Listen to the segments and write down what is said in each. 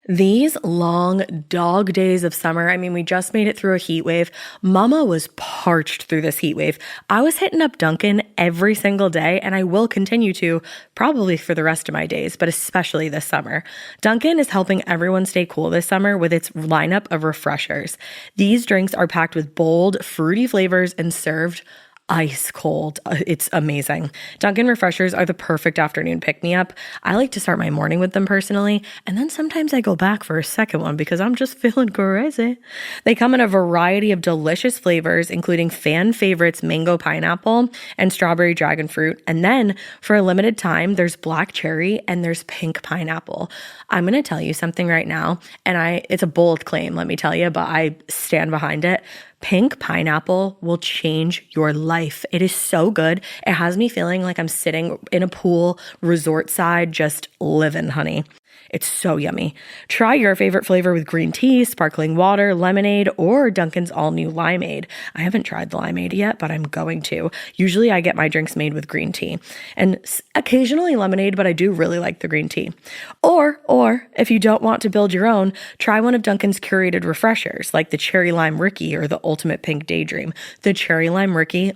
These long dog days of summer, I mean, we just made it through a heat wave. Mama was parched through this heat wave. I was hitting up Dunkin' every single day, and I will continue to probably for the rest of my days, but especially this summer. Dunkin' is helping everyone stay cool this summer with its lineup of refreshers. These drinks are packed with bold, fruity flavors and served ice cold. It's amazing. Dunkin' refreshers are the perfect afternoon pick-me-up. I like to start my morning with them personally, and then sometimes I go back for a second one because I'm just feeling crazy. They come in a variety of delicious flavors, including fan favorites mango pineapple and strawberry dragon fruit. And then for a limited time, there's black cherry and there's pink pineapple. I'm going to tell you something right now, and it's a bold claim, let me tell you, but I stand behind it. Pink pineapple will change your life. It is so good. It has me feeling like I'm sitting in a pool, resort side, just living, honey. It's so yummy. Try your favorite flavor with green tea, sparkling water, lemonade, or Dunkin's all-new limeade. I haven't tried the limeade yet, but I'm going to. Usually I get my drinks made with green tea and occasionally lemonade, but I do really like the green tea. Or if you don't want to build your own, try one of Dunkin's curated refreshers like the Cherry Lime Ricky or the Ultimate Pink Daydream. The Cherry Lime Ricky,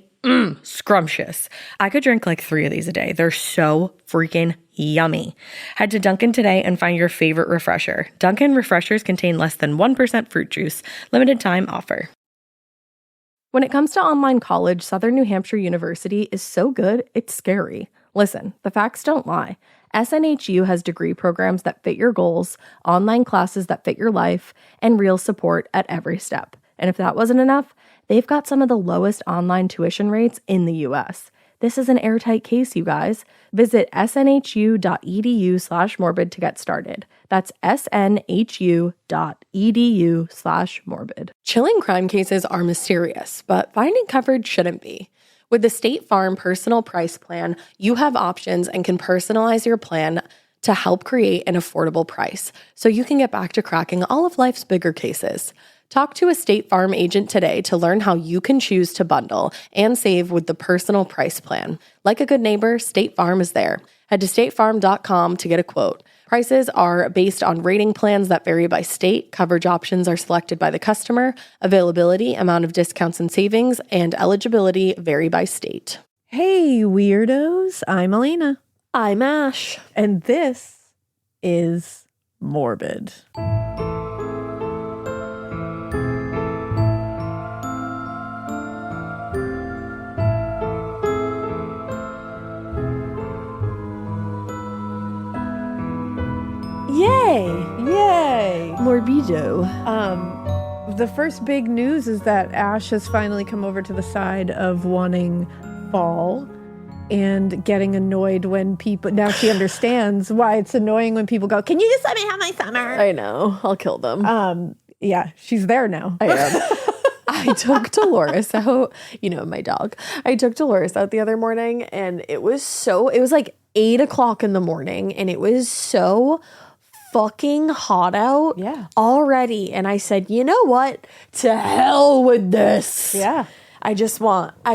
scrumptious. I could drink like 3 of these a day. They're so freaking yummy. Head to Dunkin' today and find your favorite refresher. Dunkin' refreshers contain less than 1% fruit juice. Limited time offer. When it comes to online college, Southern New Hampshire University is so good, it's scary. Listen, the facts don't lie. SNHU has degree programs that fit your goals, online classes that fit your life, and real support at every step. And if that wasn't enough, they've got some of the lowest online tuition rates in the U.S. This is an airtight case, you guys. Visit snhu.edu/morbid to get started. That's snhu.edu/morbid. Chilling crime cases are mysterious, but finding coverage shouldn't be. With the State Farm Personal Price Plan, you have options and can personalize your plan to help create an affordable price so you can get back to cracking all of life's bigger cases. Talk to a State Farm agent today to learn how you can choose to bundle and save with the Personal Price Plan. Like a good neighbor, State Farm is there. Head to statefarm.com to get a quote. Prices are based on rating plans that vary by state. Coverage options are selected by the customer. Availability, amount of discounts and savings, and eligibility vary by state. Hey, weirdos. I'm Elena. I'm Ash. And this is Morbid. Yay! Morbido. The first big news is that Ash has finally come over to the side of wanting fall and getting annoyed when people... Now she understands why it's annoying when people go, "Can you just let me have my summer?" I know. I'll kill them. Yeah, she's there now. I am. I took Dolores out, my dog. I took Dolores out the other morning and it was like 8 o'clock in the morning and it was so fucking hot out already. And I said, you know what? To hell with this. Yeah. I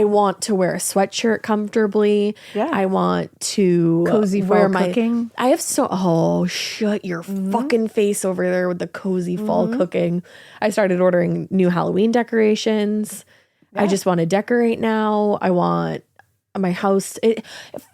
want to wear a sweatshirt comfortably. Yeah. I want to cozy fall cooking. I have shut your fucking face over there with the cozy fall cooking. I started ordering new Halloween decorations. Yeah. I just want to decorate now. I want my house.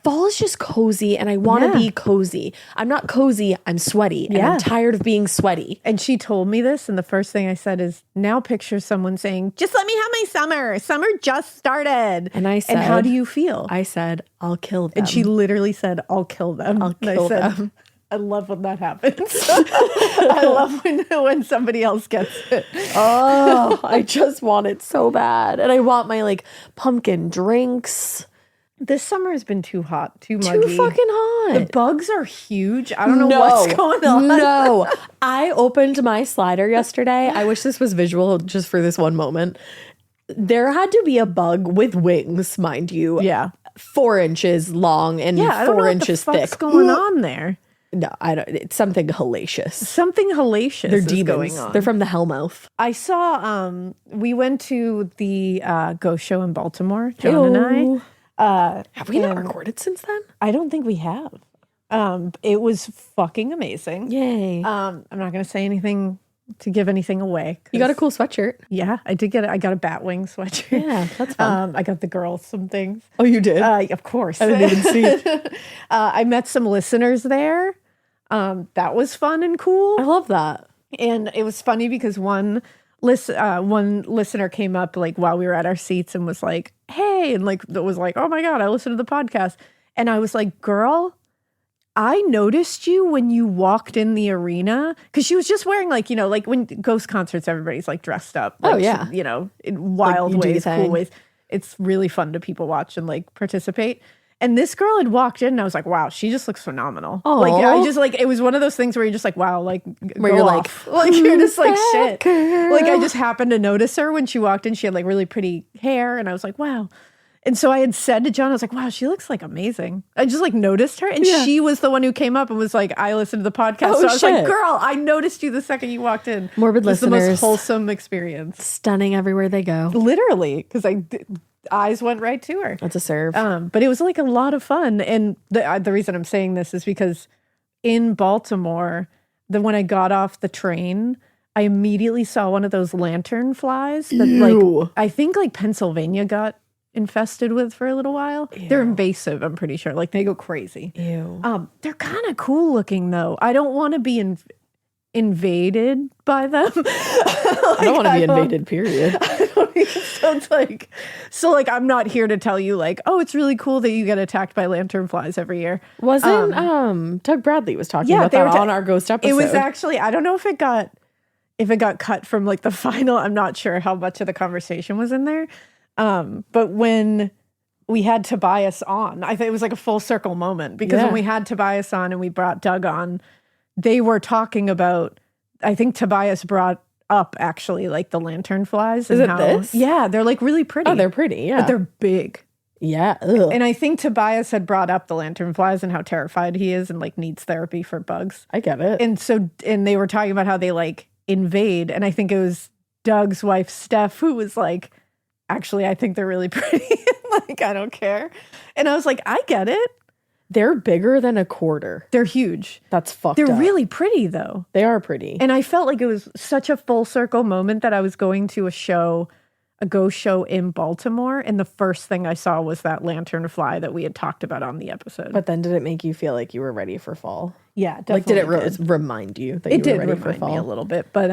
Fall is just cozy and I want to be cozy. I'm not cozy. I'm sweaty and I'm tired of being sweaty. And she told me this, and the first thing I said is, now picture someone saying, "Just let me have my summer. Summer just started." And I said, "And how do you feel?" I said, "I'll kill them." And she literally said, "I'll kill them." I'll kill them. I love when that happens. I love when somebody else gets it. Oh, I just want it so bad. And I want my pumpkin drinks. This summer has been too hot, too muggy. Too fucking hot. The bugs are huge. I don't know what's going on. No. I opened my slider yesterday. I wish this was visual just for this one moment. There had to be a bug with wings, mind you. Yeah. 4 inches long and 4 inches thick. What's going on there? No, I don't. It's something hellacious. Something hellacious They're is demons. going on. They're from the Hellmouth. I saw, we went to the Ghost Show in Baltimore, John and I. Have we not recorded since then? I don't think we have. It was fucking amazing. Yay. I'm not going to say anything to give anything away. You got a cool sweatshirt. Yeah, I did get it. I got a Batwing sweatshirt. Yeah, that's fun. I got the girls some things. Oh, you did? Of course. I didn't even see. I met some listeners there. That was fun and cool. I love that. And it was funny because one listener came up like while we were at our seats and was like, hey, and like was like, oh my God, I listened to the podcast. And I was like, girl, I noticed you when you walked in the arena, because she was just wearing like, you know, like when Ghost concerts, everybody's like dressed up. Like, oh, yeah. You know, in wild like ways, cool ways. It's really fun to people watch and like participate. And this girl had walked in and I was like, wow, she just looks phenomenal. Aww. Like, I just like, it was one of those things where you're just like, wow, like, where you're off. Like, you're just like, shit. Girl. Like, I just happened to notice her when she walked in. She had like really pretty hair. And I was like, wow. And so I had said to John, I was like, wow, she looks like amazing. I just like noticed her. And she was the one who came up and was like, I listened to the podcast. Oh, so I was like, girl, I noticed you the second you walked in. Morbid listeners. The most wholesome experience. Stunning everywhere they go. Literally, because eyes went right to her. That's a serve. But it was like a lot of fun. And the reason I'm saying this is because in Baltimore, when I got off the train, I immediately saw one of those lantern flies that like, I think like Pennsylvania got infested with for a little while. Ew. They're invasive, I'm pretty sure. Like they go crazy. Ew. They're kind of cool looking though. I don't want to be invaded by them. Like, I don't want to be invaded, period. So it's like I'm not here to tell you like, oh, it's really cool that you get attacked by lantern flies every year. Wasn't Doug Bradley was talking about that on our ghost episode. It was actually, I don't know if it got cut from like the final. I'm not sure how much of the conversation was in there. But when we had Tobias on, I think it was like a full circle moment because when we had Tobias on and we brought Doug on, they were talking about, I think Tobias brought up actually like the lantern flies. Is it this? Yeah, they're like really pretty. Oh, they're pretty, yeah. But they're big. Yeah. Ugh. And I think Tobias had brought up the lantern flies and how terrified he is and like needs therapy for bugs. I get it. And they were talking about how they like invade. And I think it was Doug's wife, Steph, who was like, actually, I think they're really pretty. Like, I don't care. And I was like, I get it. They're bigger than a quarter. They're huge. That's fucked up. They're really pretty, though. They are pretty. And I felt like it was such a full circle moment that I was going to a ghost show in Baltimore. And the first thing I saw was that lantern fly that we had talked about on the episode. But then did it make you feel like you were ready for fall? Yeah, definitely. Like, did it remind you that you were ready for fall? It did remind me a little bit. But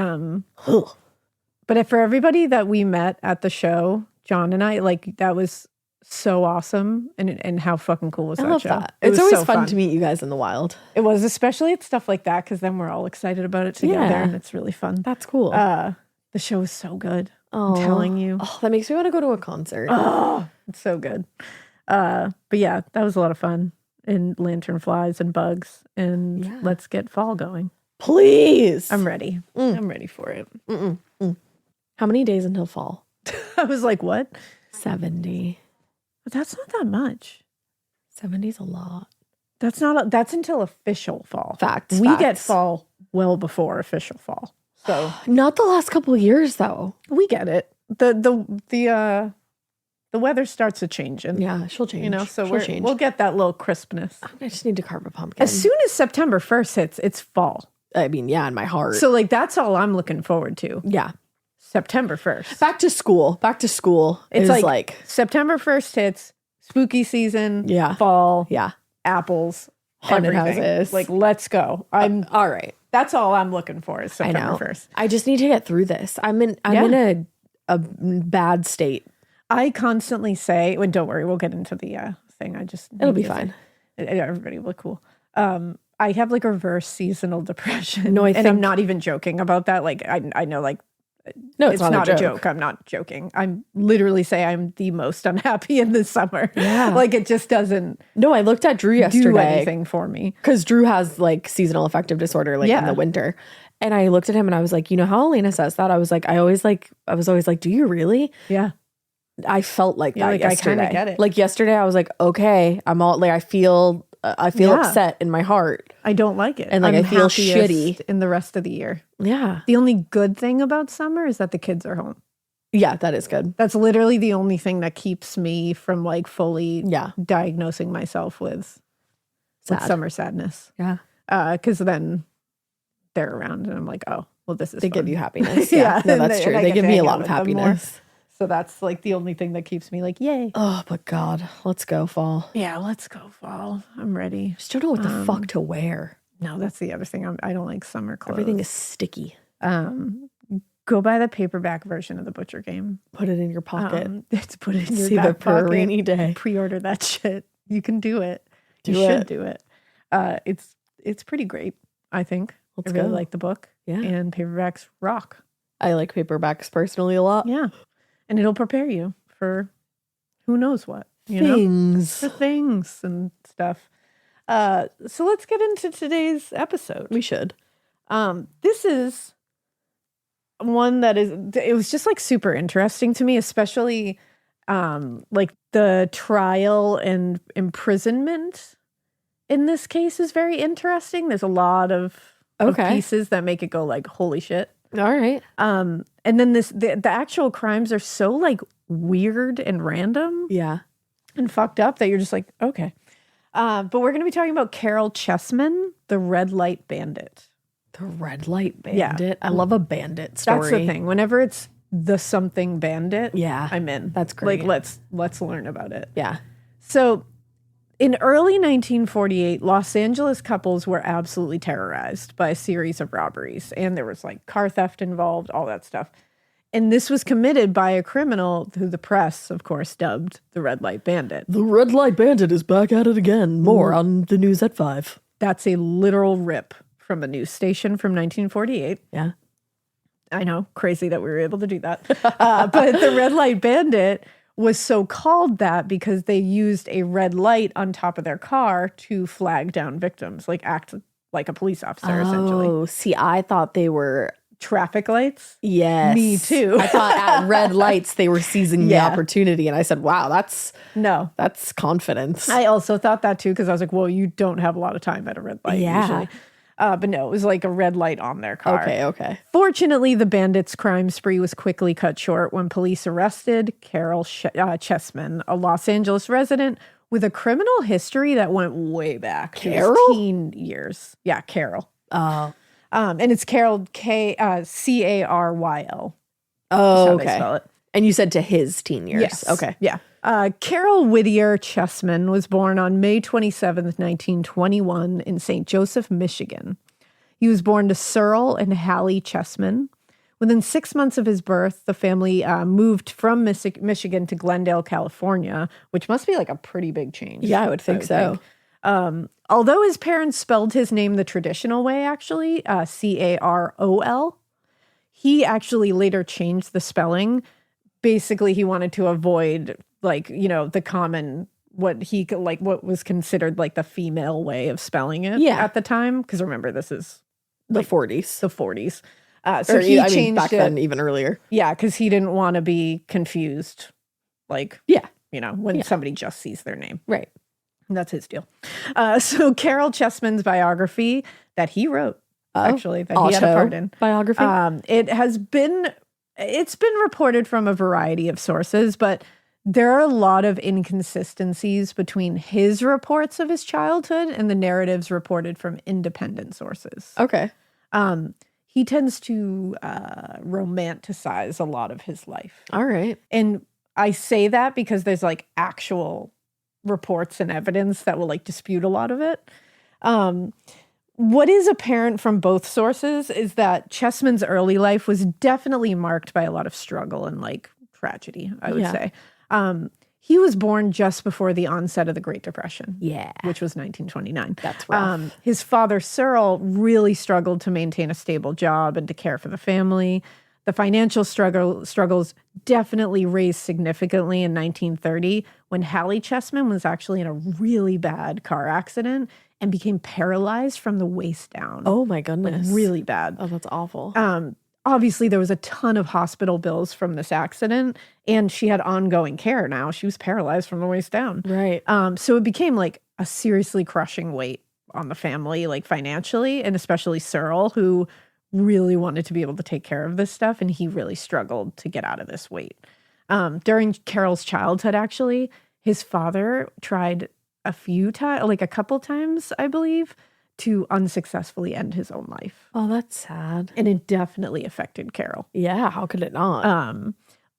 for everybody that we met at the show, John and I, like, that was so awesome. And how fucking cool was that show? I love that. It's always so fun to meet you guys in the wild. It was, especially at stuff like that, because then we're all excited about it together and it's really fun. That's cool. The show is so good. I'm telling you. Oh, that makes me want to go to a concert. Oh, it's so good. But yeah, that was a lot of fun. And lantern flies and bugs. And let's get fall going. Please. I'm ready. I'm ready for it. How many days until fall? I was like, what? 70. But that's not that much. 70's a lot. That's until official fall. Facts. We get fall well before official fall. So not the last couple of years though. We get it. The weather starts to change and she'll change. You know, so we'll get that little crispness. I just need to carve a pumpkin. As soon as September 1st hits, it's fall. I mean, in my heart. So like that's all I'm looking forward to. Yeah. September 1st. Back to school. It's like September 1st hits, spooky season, fall, apples, haunted everything. Houses. Like, let's go. I'm all right. That's all I'm looking for is September 1st. I just need to get through this. I'm in a bad state. I constantly say, well, don't worry, we'll get into the thing. It'll be fine. Everybody will look cool. I have like reverse seasonal depression. No, I'm not even joking about that. Like I know like no, it's not a joke. I'm not joking. I'm literally say I'm the most unhappy in the summer. Yeah. Like it just doesn't. No, I looked at Drew yesterday. Do anything for me. Because Drew has like seasonal affective disorder in the winter. And I looked at him and I was like, you know how Elena says that? I was always like, do you really? Yeah. I felt like that yesterday. I kind of get it. Like yesterday I was like, okay, I'm all like, I feel upset in my heart. I don't like it. And like, I feel shitty in the rest of the year. Yeah. The only good thing about summer is that the kids are home. Yeah, that is good. That's literally the only thing that keeps me from like fully diagnosing myself with with Sad. summer sadness. Yeah. Because then they're around and I'm like, oh, well, this is They fun. give you happiness. Yeah. No, that's true. and I They get give to me a hang lot out of with them more. happiness. So that's like the only thing that keeps me like, yay. Oh, but God, let's go fall. Yeah, let's go fall. I'm ready. Just don't know what the fuck to wear. No, that's the other thing. I don't like summer clothes. Everything is sticky. Go buy the paperback version of the Butcher Game. Put it in your pocket. It's put it in your Save back it for a pocket. rainy day. Pre-order that shit. You can do it. You Do should it. do it. It's pretty great, I think. Let's I really go. like the book. Yeah. And paperbacks rock. I like paperbacks personally a lot. Yeah. And it'll prepare you for who knows what. You know? Things. For things and stuff. So let's get into today's episode. We should. This is one that it was just like super interesting to me, especially like the trial and imprisonment in this case is very interesting. There's a lot of pieces that make it go like, holy shit. All right. And then the actual crimes are so like weird and random Yeah. and fucked up that you're just like, okay. But we're going to be talking about Caryl Chessman, the Red Light Bandit. The Red Light Bandit. I love a bandit story. That's the thing. Whenever it's the something bandit, Yeah. I'm in. That's great. Like let's learn about it. Yeah. So in early 1948, Los Angeles couples were absolutely terrorized by a series of robberies. And there was like car theft involved, all that stuff. And this was committed by a criminal who the press, of course, dubbed the Red Light Bandit. The Red Light Bandit is back at it again. More on the news at 5. That's a literal rip from a news station from 1948. Yeah. I know, crazy that we were able to do that. But the Red Light Bandit was so called that because they used a red light on top of their car to flag down victims, like act like a police officer, essentially. Oh, see, I thought they were... Traffic lights? Yes. Me too. I thought at red lights they were seizing the opportunity. And I said, wow, that's confidence. I also thought that too, because I was like, well, you don't have a lot of time at a red light usually. But no, it was like a red light on their car. Okay. Fortunately, the bandits' crime spree was quickly cut short when police arrested Caryl Chessman, a Los Angeles resident with a criminal history that went way back to his teen years. Yeah, Caryl. Oh. And it's Caryl, Caryl. Oh, That's how they spell it. And you said to his teen years. Yes. Okay. Yeah. Caryl Whittier Chessman was born on May 27th, 1921 in St. Joseph, Michigan. He was born to Cyril and Hallie Chessman. Within 6 months of his birth, the family moved from Michigan to Glendale, California, which must be like a pretty big change. Yeah, I would think so. Although his parents spelled his name the traditional way, actually, Carol, he actually later changed the spelling. Basically, he wanted to avoid, like, you know, the common, what was considered like the female way of spelling it at the time. Because remember, this is The 40s. the 40s. So he changed back it. then, even earlier. Yeah, because he didn't want to be confused, like, you know, when somebody just sees their name. Right. That's his deal. So Caryl Chessman's biography that he wrote, actually, that he had a part in. Biography? It's been reported from a variety of sources, but there are a lot of inconsistencies between his reports of his childhood and the narratives reported from independent sources. Okay. He tends to romanticize a lot of his life. All right. And I say that because there's like actual reports and evidence that will like dispute a lot of it. What is apparent from both sources is that Chessman's early life was definitely marked by a lot of struggle and like tragedy, I would say. He was born just before the onset of the Great Depression. Yeah. Which was 1929. That's rough. His father, Cyril, really struggled to maintain a stable job and to care for the family. The financial struggles definitely raised significantly in 1930 when Hallie Chessman was actually in a really bad car accident and became paralyzed from the waist down. Oh my goodness. Like really bad. Oh, that's awful. Obviously, there was a ton of hospital bills from this accident, and she had ongoing care now. She was paralyzed from the waist down. Right. So it became like a seriously crushing weight on the family, like financially, and especially Cyril, who really wanted to be able to take care of this stuff, and he really struggled to get out of this weight. During Carol's childhood, actually, his father tried a few times, like a couple times, I believe, to unsuccessfully end his own life. Oh, that's sad. And it definitely affected Caryl. Yeah, how could it not?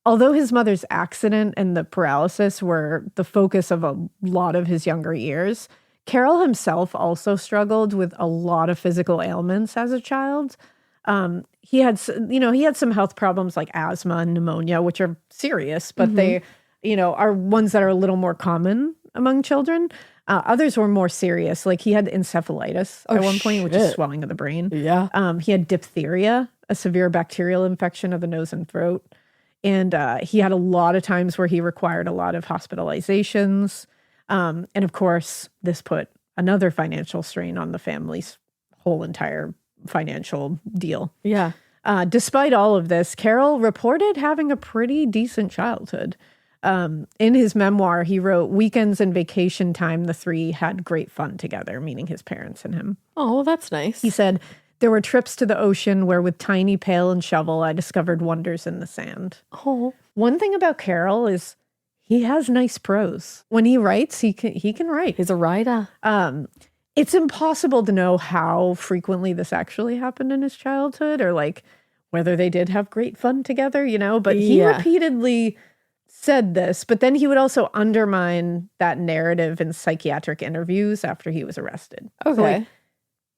Although his mother's accident and the paralysis were the focus of a lot of his younger years, Caryl himself also struggled with a lot of physical ailments as a child. He had some health problems like asthma and pneumonia, which are serious, but they, are ones that are a little more common among children. Others were more serious. Like he had encephalitis at one point, which is swelling of the brain. Yeah. He had diphtheria, a severe bacterial infection of the nose and throat. And he had a lot of times where he required a lot of hospitalizations. And of course, this put another financial strain on the family's whole entire financial deal. Yeah. Despite all of this, Caryl reported having a pretty decent childhood. In his memoir, he wrote, "Weekends and vacation time, the three had great fun together," meaning his parents and him. Oh, well, that's nice. He said, "There were trips to the ocean where with tiny pail and shovel, I discovered wonders in the sand." Oh. One thing about Caryl is he has nice prose. When he writes, he can write. He's a writer. It's impossible to know how frequently this actually happened in his childhood or like whether they did have great fun together, but he repeatedly said this, but then he would also undermine that narrative in psychiatric interviews after he was arrested. Okay. So, like,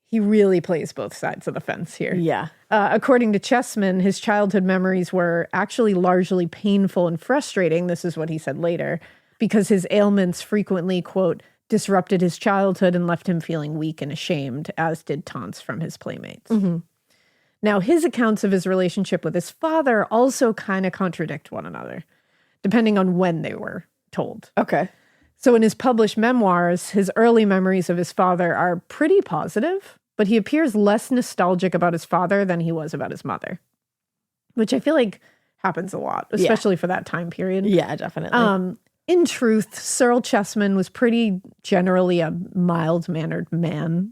he really plays both sides of the fence here. Yeah. According to Chessman, his childhood memories were actually largely painful and frustrating. This is what he said later, because his ailments frequently, quote, disrupted his childhood and left him feeling weak and ashamed, as did taunts from his playmates. Mm-hmm. Now, his accounts of his relationship with his father also kind of contradict one another, depending on when they were told. Okay. So in his published memoirs, his early memories of his father are pretty positive, but he appears less nostalgic about his father than he was about his mother, which I feel like happens a lot, especially for that time period. Yeah, definitely. In truth, Caryl Chessman was pretty generally a mild-mannered man,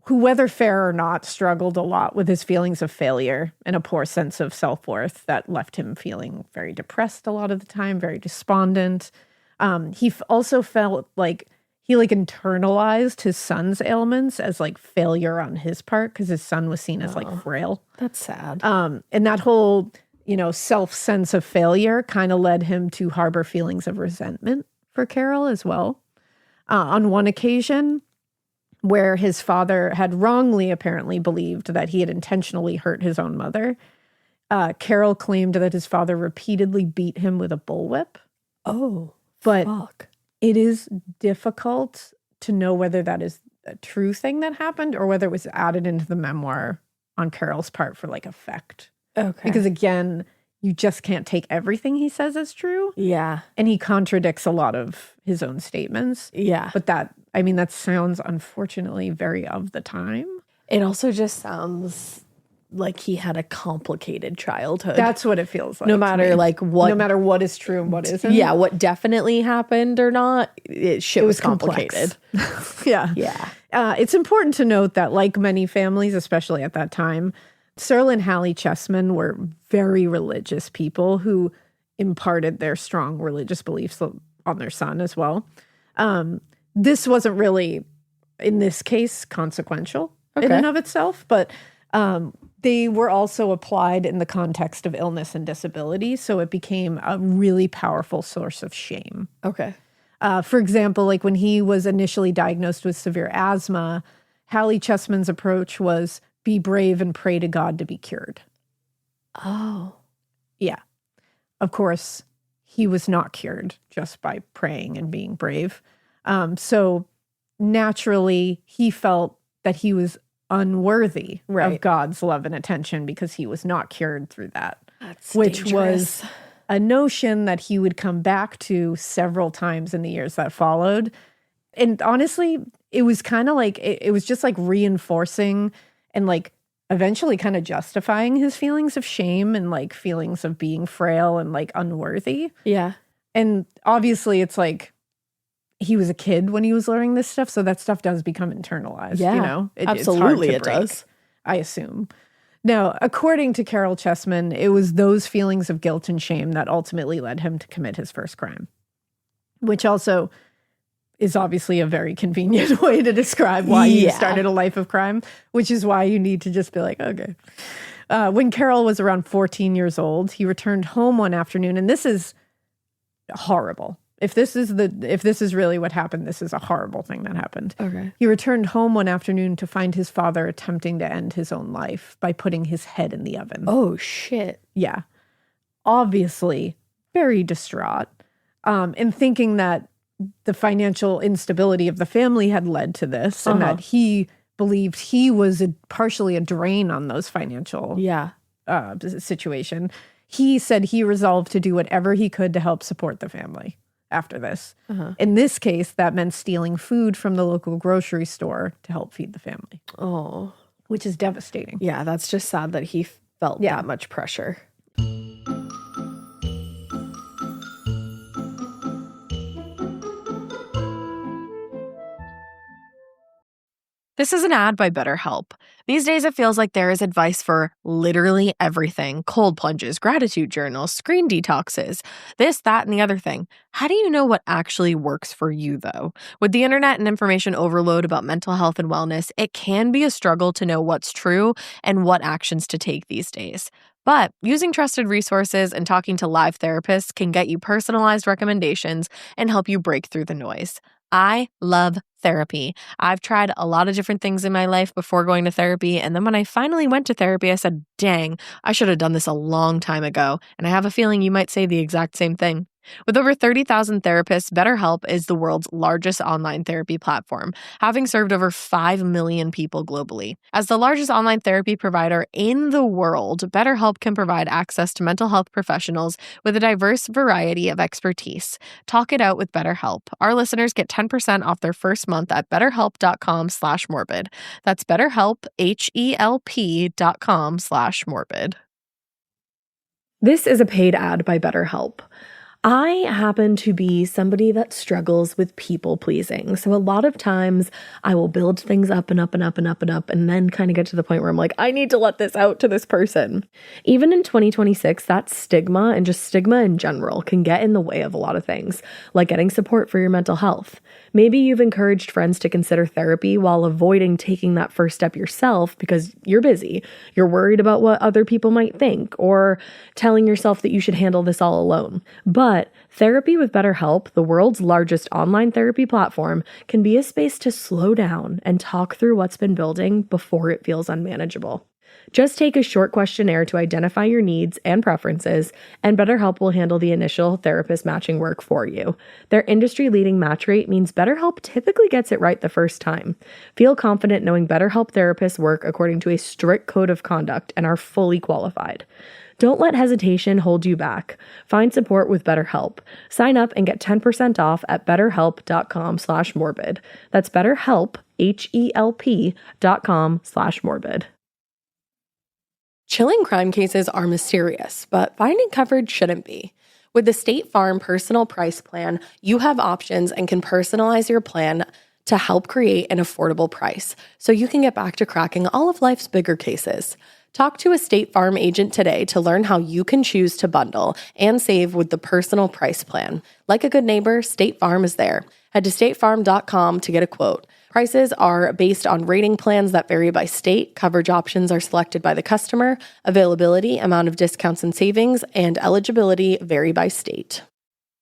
who, whether fair or not, struggled a lot with his feelings of failure and a poor sense of self-worth that left him feeling very depressed a lot of the time, very despondent. He also felt like he internalized his son's ailments as like failure on his part because his son was seen as like frail. That's sad. And that whole, self-sense of failure kind of led him to harbor feelings of resentment for Caryl as well. On one occasion, where his father had wrongly apparently believed that he had intentionally hurt his own mother, Caryl claimed that his father repeatedly beat him with a bullwhip. Oh, but fuck. It is difficult to know whether that is a true thing that happened or whether it was added into the memoir on Carol's part for like effect. Okay. Because again, you just can't take everything he says as true. Yeah. And he contradicts a lot of his own statements. Yeah. But that sounds unfortunately very of the time. It also just sounds like he had a complicated childhood. That's what it feels like. No matter no matter what is true and what isn't. Yeah, what definitely happened or not, it was complicated. Yeah. Yeah. It's important to note that like many families, especially at that time, Caryl and Hallie Chessman were very religious people who imparted their strong religious beliefs on their son as well. This wasn't really, in this case, consequential in and of itself, but they were also applied in the context of illness and disability, so it became a really powerful source of shame. Okay. For example, like when he was initially diagnosed with severe asthma, Hallie Chessman's approach was be brave and pray to God to be cured. Oh. Yeah. Of course, he was not cured just by praying and being brave. So naturally, he felt that he was unworthy of God's love and attention because he was not cured through that. That's which dangerous. Was a notion that he would come back to several times in the years that followed. And honestly, it was kind of like, it was just like reinforcing and like eventually kind of justifying his feelings of shame and like feelings of being frail and like unworthy. Yeah. And obviously it's like he was a kid when he was learning this stuff. So that stuff does become internalized. Yeah, it's absolutely hard to it break, does. I assume. Now, according to Caryl Chessman, it was those feelings of guilt and shame that ultimately led him to commit his first crime, which also is obviously a very convenient way to describe why you started a life of crime, which is why you need to just be like, okay. When Caryl was around 14 years old, he returned home one afternoon, and this is horrible. If this is really what happened, this is a horrible thing that happened. Okay. He returned home one afternoon to find his father attempting to end his own life by putting his head in the oven. Oh, shit. Yeah. Obviously, very distraught, and thinking that the financial instability of the family had led to this, and that he believed he was partially a drain on those financial situation. He said he resolved to do whatever he could to help support the family after this. In this case, that meant stealing food from the local grocery store to help feed the family. Oh. Which is devastating. Yeah, that's just sad that he felt that much pressure. This is an ad by BetterHelp. These days, it feels like there is advice for literally everything. Cold plunges, gratitude journals, screen detoxes, this, that, and the other thing. How do you know what actually works for you, though? With the internet and information overload about mental health and wellness, it can be a struggle to know what's true and what actions to take these days. But using trusted resources and talking to live therapists can get you personalized recommendations and help you break through the noise. I love therapy. I've tried a lot of different things in my life before going to therapy, and then when I finally went to therapy, I said, dang, I should have done this a long time ago, and I have a feeling you might say the exact same thing. With over 30,000 therapists, BetterHelp is the world's largest online therapy platform, having served over 5 million people globally. As the largest online therapy provider in the world, BetterHelp can provide access to mental health professionals with a diverse variety of expertise. Talk it out with BetterHelp. Our listeners get 10% off their first month at betterhelp.com/morbid. That's BetterHelp, HELP.com/morbid. This is a paid ad by BetterHelp. I happen to be somebody that struggles with people pleasing. So a lot of times I will build things up and up and up and up and up and then kind of get to the point where I'm like, I need to let this out to this person. Even in 2026, that stigma and just stigma in general can get in the way of a lot of things, like getting support for your mental health. Maybe you've encouraged friends to consider therapy while avoiding taking that first step yourself because you're busy. You're worried about what other people might think, or telling yourself that you should handle this all alone. But therapy with BetterHelp, the world's largest online therapy platform, can be a space to slow down and talk through what's been building before it feels unmanageable. Just take a short questionnaire to identify your needs and preferences, and BetterHelp will handle the initial therapist matching work for you. Their industry-leading match rate means BetterHelp typically gets it right the first time. Feel confident knowing BetterHelp therapists work according to a strict code of conduct and are fully qualified. Don't let hesitation hold you back. Find support with BetterHelp. Sign up and get 10% off at betterhelp.com/morbid. That's BetterHelp, HELP.com/morbid. Chilling crime cases are mysterious, but finding coverage shouldn't be. With the State Farm Personal Price Plan, you have options and can personalize your plan to help create an affordable price so you can get back to cracking all of life's bigger cases. Talk to a State Farm agent today to learn how you can choose to bundle and save with the Personal Price Plan. Like a good neighbor, State Farm is there. Head to statefarm.com to get a quote. Prices are based on rating plans that vary by state. Coverage options are selected by the customer. Availability, amount of discounts and savings, and eligibility vary by state.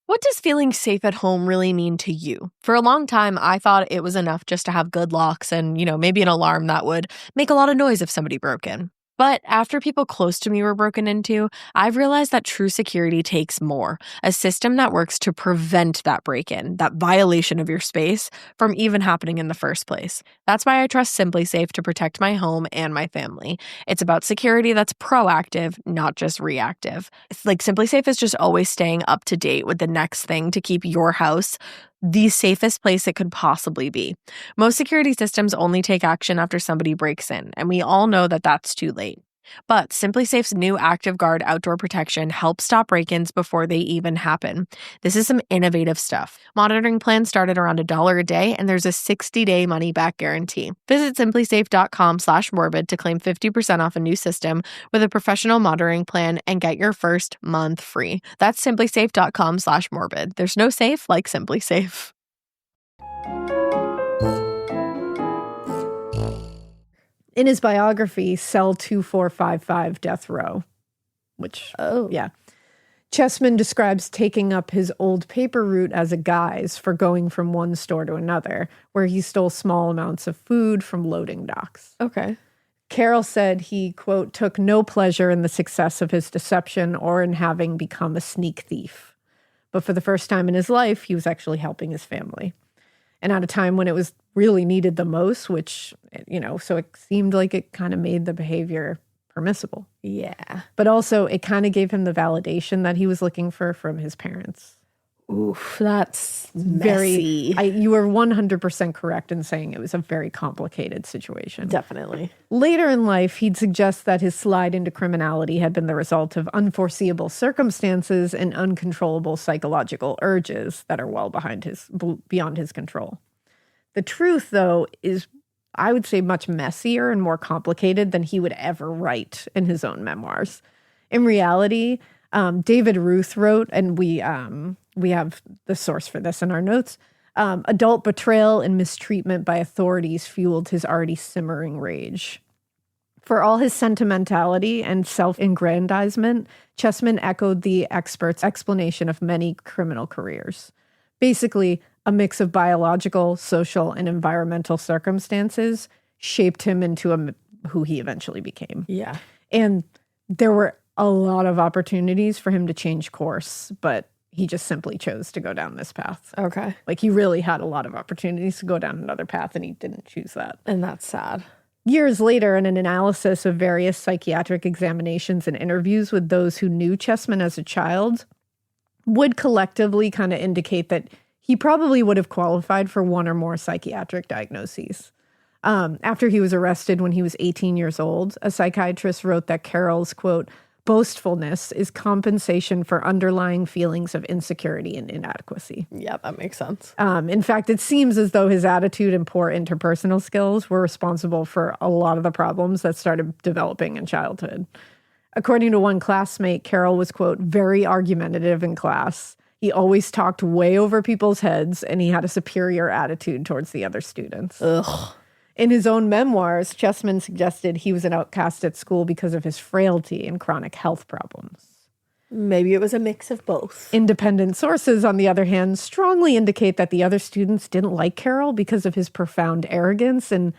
What does feeling safe at home really mean to you? For a long time, I thought it was enough just to have good locks and, maybe an alarm that would make a lot of noise if somebody broke in. But after people close to me were broken into, I've realized that true security takes more. A system that works to prevent that break-in, that violation of your space, from even happening in the first place. That's why I trust SimpliSafe to protect my home and my family. It's about security that's proactive, not just reactive. It's like SimpliSafe is just always staying up to date with the next thing to keep your house the safest place it could possibly be. Most security systems only take action after somebody breaks in, and we all know that that's too late. But SimpliSafe's new Active Guard outdoor protection helps stop break-ins before they even happen. This is some innovative stuff. Monitoring plans start at around $1 a day, and there's a 60-day money-back guarantee. Visit simplysafe.com/morbid to claim 50% off a new system with a professional monitoring plan and get your first month free. That's simplysafe.com/morbid. There's no safe like SimpliSafe. In his biography, Cell 2455 Death Row, which, yeah. Chessman describes taking up his old paper route as a guise for going from one store to another, where he stole small amounts of food from loading docks. Okay. Caryl said he, quote, took no pleasure in the success of his deception or in having become a sneak thief. But for the first time in his life, he was actually helping his family. And at a time when it was really needed the most, which, so it seemed like it kind of made the behavior permissible. Yeah. But also it kind of gave him the validation that he was looking for from his parents. Oof, that's messy. You were 100% correct in saying it was a very complicated situation. Definitely. Later in life, he'd suggest that his slide into criminality had been the result of unforeseeable circumstances and uncontrollable psychological urges that are well beyond his control. The truth, though, is, I would say, much messier and more complicated than he would ever write in his own memoirs. In reality, David Ruth wrote, and we have the source for this in our notes, adult betrayal and mistreatment by authorities fueled his already simmering rage. For all his sentimentality and self-aggrandizement, Chessman echoed the experts' explanation of many criminal careers. Basically, a mix of biological, social, and environmental circumstances shaped him into who he eventually became. Yeah. And there were a lot of opportunities for him to change course, but he just simply chose to go down this path. Okay. Like, he really had a lot of opportunities to go down another path, and he didn't choose that. And that's sad. Years later, in an analysis of various psychiatric examinations and interviews with those who knew Chessman as a child, would collectively kind of indicate that he probably would have qualified for one or more psychiatric diagnoses. After he was arrested when he was 18 years old, a psychiatrist wrote that Caryl's, quote, boastfulness is compensation for underlying feelings of insecurity and inadequacy. Yeah, that makes sense. In fact, it seems as though his attitude and poor interpersonal skills were responsible for a lot of the problems that started developing in childhood. According to one classmate, Caryl was, quote, very argumentative in class. He always talked way over people's heads, and he had a superior attitude towards the other students. Ugh. In his own memoirs, Chessman suggested he was an outcast at school because of his frailty and chronic health problems. Maybe it was a mix of both. Independent sources, on the other hand, strongly indicate that the other students didn't like Caryl because of his profound arrogance and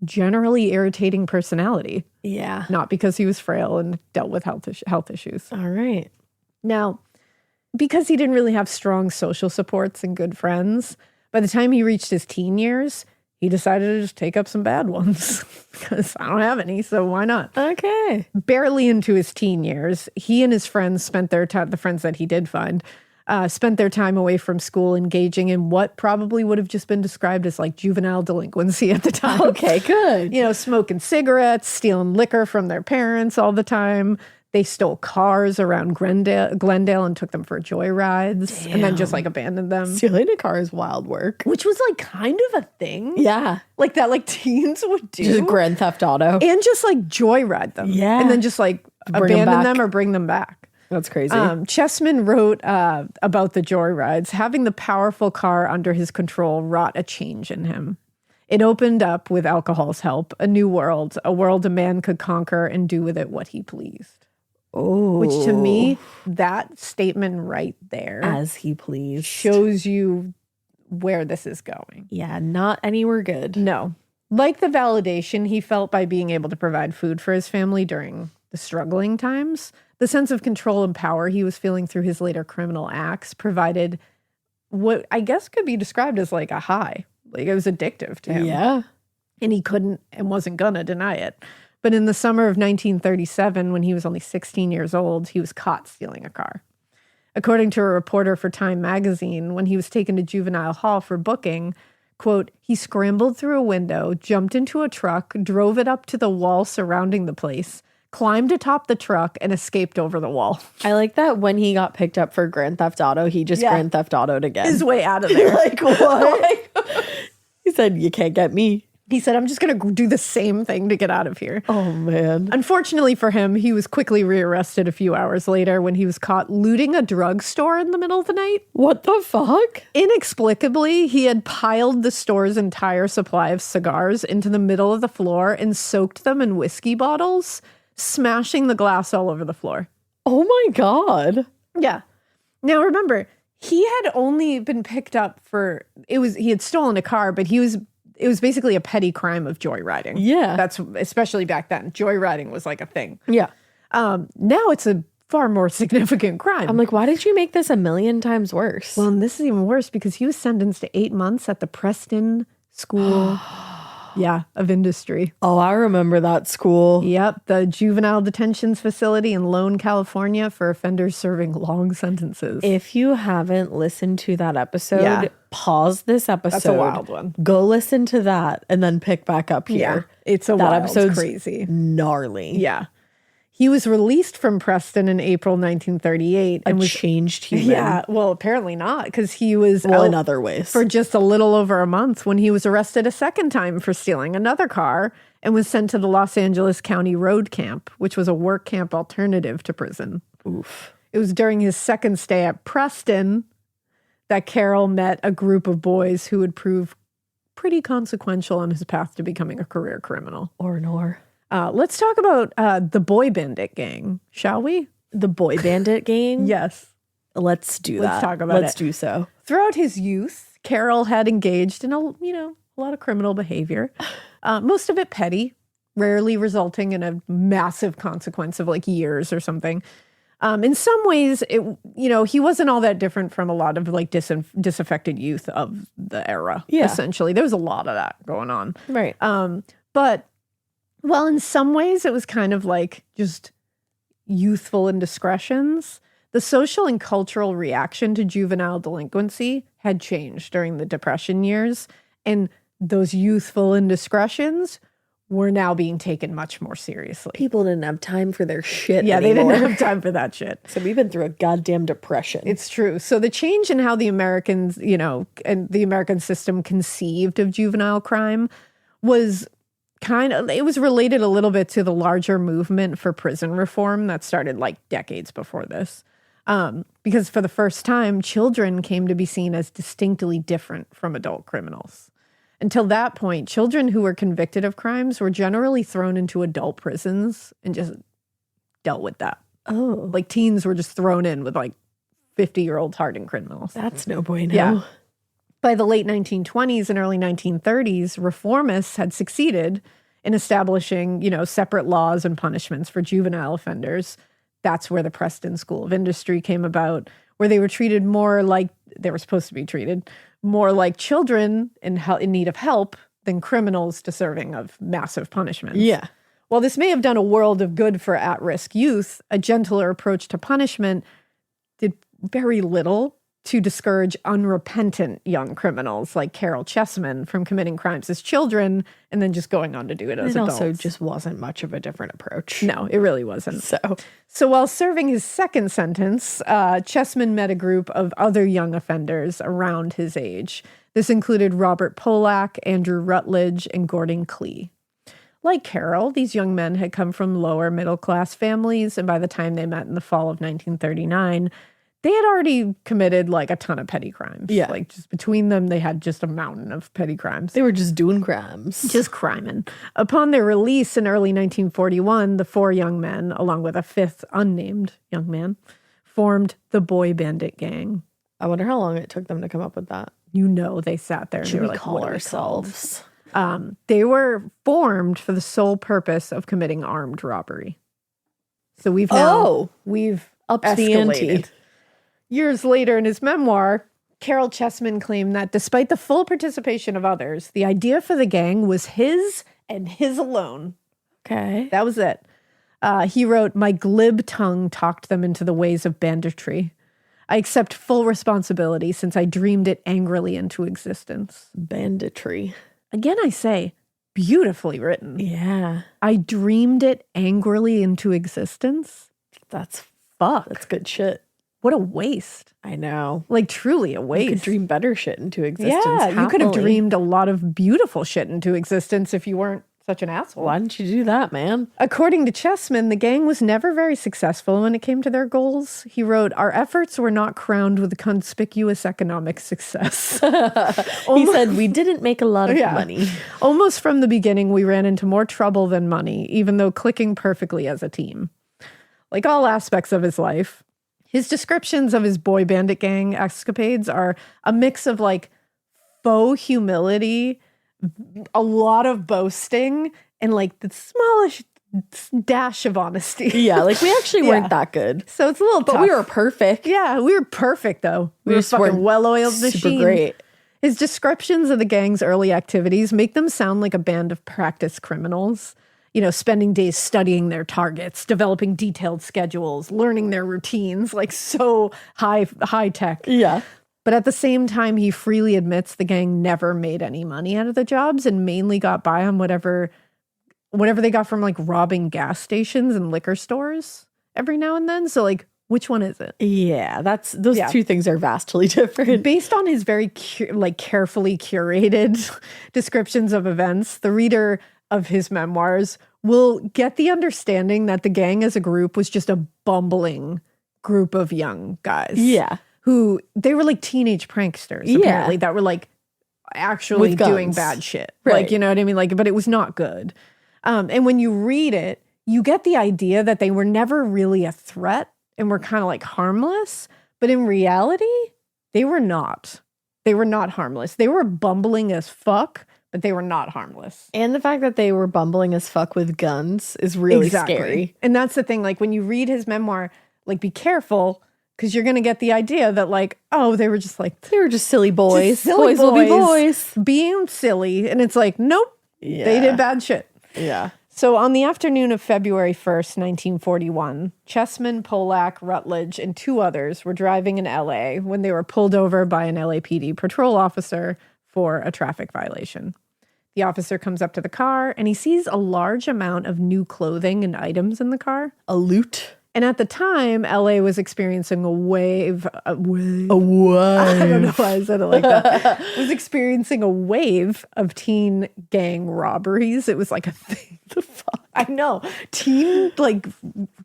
generally irritating personality. Yeah. Not because he was frail and dealt with health issues. All right. Now, because he didn't really have strong social supports and good friends, by the time he reached his teen years, he decided to just take up some bad ones because I don't have any, so why not? Okay. Barely into his teen years, he and his friends spent their time, the friends that he did find, spent their time away from school engaging in what probably would have just been described as like juvenile delinquency at the time. Okay, good. Smoking cigarettes, stealing liquor from their parents all the time. They stole cars around Glendale and took them for joyrides. Damn. And then just like abandoned them. Stealing a car is wild work. Which was like kind of a thing. Yeah. Like that like teens would do. Just Grand Theft Auto. And just like joyride them. Yeah. And then just like abandon them or bring them back. That's crazy. Chessman wrote about the joyrides. Having the powerful car under his control wrought a change in him. It opened up, with alcohol's help, a new world, a world a man could conquer and do with it what he pleased. Oh. Which to me, that statement right there, as he pleased, shows you where this is going. Yeah, not anywhere good. No. Like the validation he felt by being able to provide food for his family during the struggling times, the sense of control and power he was feeling through his later criminal acts provided what I guess could be described as like a high. Like it was addictive to him. Yeah. And he couldn't and wasn't gonna deny it. But in the summer of 1937, when he was only 16 years old, he was caught stealing a car. According to a reporter for Time magazine, when he was taken to juvenile hall for booking, quote, he scrambled through a window, jumped into a truck, drove it up to the wall surrounding the place, climbed atop the truck, and escaped over the wall. I like that when he got picked up for Grand Theft Auto, he just Grand Theft Auto'd again. His way out of there. Like, what? He said, you can't get me. He said, I'm just going to do the same thing to get out of here. Oh, man. Unfortunately for him, he was quickly rearrested a few hours later when he was caught looting a drugstore in the middle of the night. What the fuck? Inexplicably, he had piled the store's entire supply of cigars into the middle of the floor and soaked them in whiskey bottles, smashing the glass all over the floor. Oh, my God. Yeah. Now, remember, he had only been picked up for, he had stolen a car, but it was basically a petty crime of joyriding. Yeah. That's especially back then. Joyriding was like a thing. Yeah. Now it's a far more significant crime. I'm like, why did you make this a million times worse? Well, and this is even worse because he was sentenced to 8 months at the Preston School of Industry. Oh, I remember that school. Yep, the juvenile detention facility in Lone, California for offenders serving long sentences. If you haven't listened to that episode, pause this episode. That's a wild one. Go listen to that and then pick back up here. Yeah, it's that episode's crazy. Gnarly. Yeah. He was released from Preston in April 1938 and was changed human. Yeah, well, apparently not, because he was in out other ways for just a little over a month when he was arrested a second time for stealing another car and was sent to the Los Angeles County Road Camp, which was a work camp alternative to prison. Oof. It was during his second stay at Preston that Caryl met a group of boys who would prove pretty consequential on his path to becoming a career criminal. Nor. Let's talk about the Boy Bandit gang, shall we? The Boy Bandit gang? Yes. Let's do that. Let's talk about it. Let's do so. Throughout his youth, Caryl had engaged in a lot of criminal behavior, most of it petty, rarely resulting in a massive consequence of like years or something. In some ways, he wasn't all that different from a lot of like disaffected youth of the era. Yeah. Essentially, there was a lot of that going on. Right. But well, in some ways, it was kind of like just youthful indiscretions. The social and cultural reaction to juvenile delinquency had changed during the Depression years, and those youthful indiscretions were now being taken much more seriously. People didn't have time for their shit Yeah, anymore. they didn't have time for that shit. So we've been through a goddamn depression. It's true. So the change in how the Americans, and the American system conceived of juvenile crime was it was related a little bit to the larger movement for prison reform that started like decades before this. Because for the first time, children came to be seen as distinctly different from adult criminals. Until that point, children who were convicted of crimes were generally thrown into adult prisons and just dealt with that. Oh. Like teens were just thrown in with like 50-year-old hardened criminals. That's no bueno. Yeah. By the late 1920s and early 1930s, reformists had succeeded in establishing, separate laws and punishments for juvenile offenders. That's where the Preston School of Industry came about, where they were treated more like they were supposed to be treated, more like children in need of help than criminals deserving of massive punishments. Yeah. While this may have done a world of good for at-risk youth, a gentler approach to punishment did very little to discourage unrepentant young criminals like Caryl Chessman from committing crimes as children and then just going on to do it as adults. It also just wasn't much of a different approach. No, it really wasn't. So while serving his second sentence, Chessman met a group of other young offenders around his age. This included Robert Polak, Andrew Rutledge, and Gordon Klee. Like Caryl, these young men had come from lower middle-class families, and by the time they met in the fall of 1939, they had already committed like a ton of petty crimes. Yeah. Like just between them, they had just a mountain of petty crimes. They were just doing crimes. Just criming. Upon their release in early 1941, the four young men, along with a fifth unnamed young man, formed the Boy Bandit gang. I wonder how long it took them to come up with that. They sat there and Should they were we like, call what ourselves? They were formed for the sole purpose of committing armed robbery. So we've upped the ante. Years later in his memoir, Caryl Chessman claimed that despite the full participation of others, the idea for the gang was his and his alone. Okay. That was it. He wrote, "My glib tongue talked them into the ways of banditry. I accept full responsibility since I dreamed it angrily into existence." Banditry. Again, I say, beautifully written. Yeah. I dreamed it angrily into existence. That's Fuck. That's good shit. What a waste. I know. Like, truly a waste. You could dream better shit into existence. Yeah, you could have happily. dreamed a lot of beautiful shit into existence if you weren't such an asshole. Why didn't you do that, man? According to Chessman, the gang was never very successful when it came to their goals. He wrote, "Our efforts were not crowned with conspicuous economic success." He said, we didn't make a lot of money. Almost from the beginning, we ran into more trouble than money, even though clicking perfectly as a team. Like all aspects of his life, his descriptions of his boy bandit gang escapades are a mix of like faux humility, a lot of boasting, and like the smallest dash of honesty. Yeah, like we actually weren't that good. So it's a little But tough. we were perfect. Yeah, we were perfect though. We were fucking well-oiled machine. Super great. His descriptions of the gang's early activities make them sound like a band of practiced criminals. You know, spending days studying their targets, developing detailed schedules, learning their routines, like so high tech. Yeah. But at the same time, he freely admits the gang never made any money out of the jobs and mainly got by on whatever they got from like robbing gas stations and liquor stores every now and then. So like, which one is it? Yeah, those two things are vastly different. Based on his very carefully curated descriptions of events, the reader of his memoirs will get the understanding that the gang as a group was just a bumbling group of young guys. Yeah. Who they were like teenage pranksters, apparently, that were like actually doing bad shit. Right. Like, you know what I mean? Like, but it was not good. And when you read it, you get the idea that they were never really a threat and were kind of like harmless. But in reality, they were not. They were not harmless. They were bumbling as fuck, but they were not harmless. And the fact that they were bumbling as fuck with guns is really scary. And that's the thing. Like when you read his memoir, like be careful. Because you're going to get the idea that like, oh, they were just silly boys. Silly boys will be boys. Being silly. And it's like, nope, they did bad shit. Yeah. So on the afternoon of February 1st, 1941, Chessman, Polak, Rutledge, and two others were driving in LA when they were pulled over by an LAPD patrol officer for a traffic violation. The officer comes up to the car and he sees a large amount of new clothing and items in the car. A loot. And at the time, LA was experiencing a wave. A wave. I don't know why I said it like that. Was experiencing a wave of teen gang robberies. It was like a thing. The fuck? I know. Teen, like,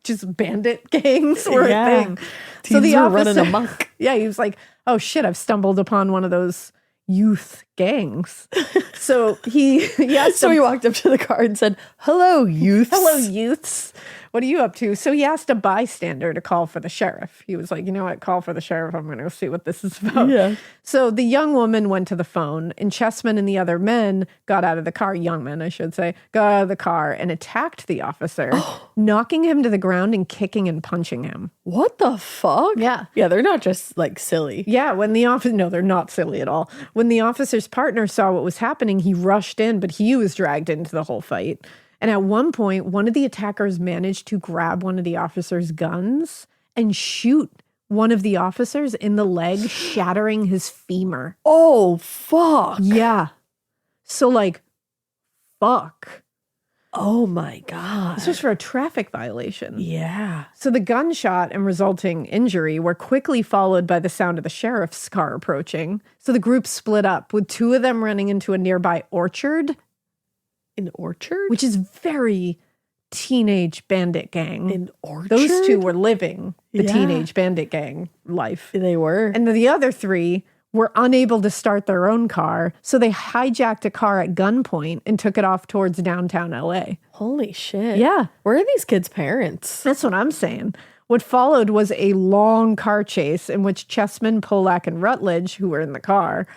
just bandit gangs were a thing. Teens so the officer, running amok. Yeah, he was like, oh shit, I've stumbled upon one of those youth gangs. So he walked up to the car and said, hello, youths. Hello, youths. What are you up to? So he asked a bystander to call for the sheriff. He was like, you know what? Call for the sheriff. I'm going to go see what this is about. Yeah. So the young woman went to the phone and Chessman and the other men got out of the car, young men, I should say, got out of the car and attacked the officer, knocking him to the ground and kicking and punching him. What the fuck? Yeah. Yeah, they're not just like silly. Yeah, no, they're not silly at all. When the officer's partner saw what was happening, he rushed in, but he was dragged into the whole fight. And at one point, one of the attackers managed to grab one of the officer's guns and shoot one of the officers in the leg, shattering his femur. Oh, fuck. Yeah. So, like, fuck. Oh, my God. This was for a traffic violation. Yeah. So the gunshot and resulting injury were quickly followed by the sound of the sheriff's car approaching. So the group split up, with two of them running into a nearby orchard. An orchard? Which is very teenage bandit gang. An orchard? Those two were living the teenage bandit gang life. They were. And the other three were unable to start their own car, so they hijacked a car at gunpoint and took it off towards downtown LA. Holy shit. Yeah. Where are these kids' parents? That's what I'm saying. What followed was a long car chase in which Chessman, Polak, and Rutledge, who were in the car,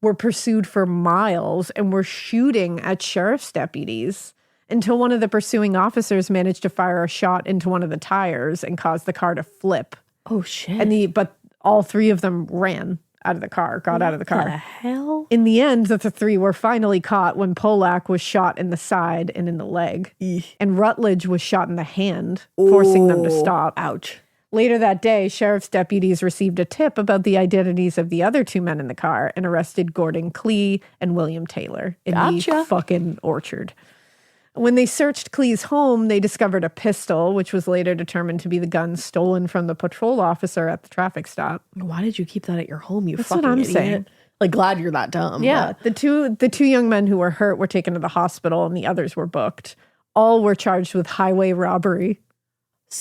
were pursued for miles and were shooting at sheriff's deputies until one of the pursuing officers managed to fire a shot into one of the tires and caused the car to flip. Oh, shit. But all three of them ran out of the car, got out of the car. What the hell? In the end, the three were finally caught when Polak was shot in the side and in the leg. And Rutledge was shot in the hand, forcing them to stop. Ouch. Later that day, sheriff's deputies received a tip about the identities of the other two men in the car and arrested Gordon Klee and William Taylor in the fucking orchard. When they searched Clee's home, they discovered a pistol, which was later determined to be the gun stolen from the patrol officer at the traffic stop. Why did you keep that at your home, you That's fucking what I'm idiot? saying. Like, glad you're that dumb. Yeah, but- the two young men who were hurt were taken to the hospital and the others were booked. All were charged with highway robbery,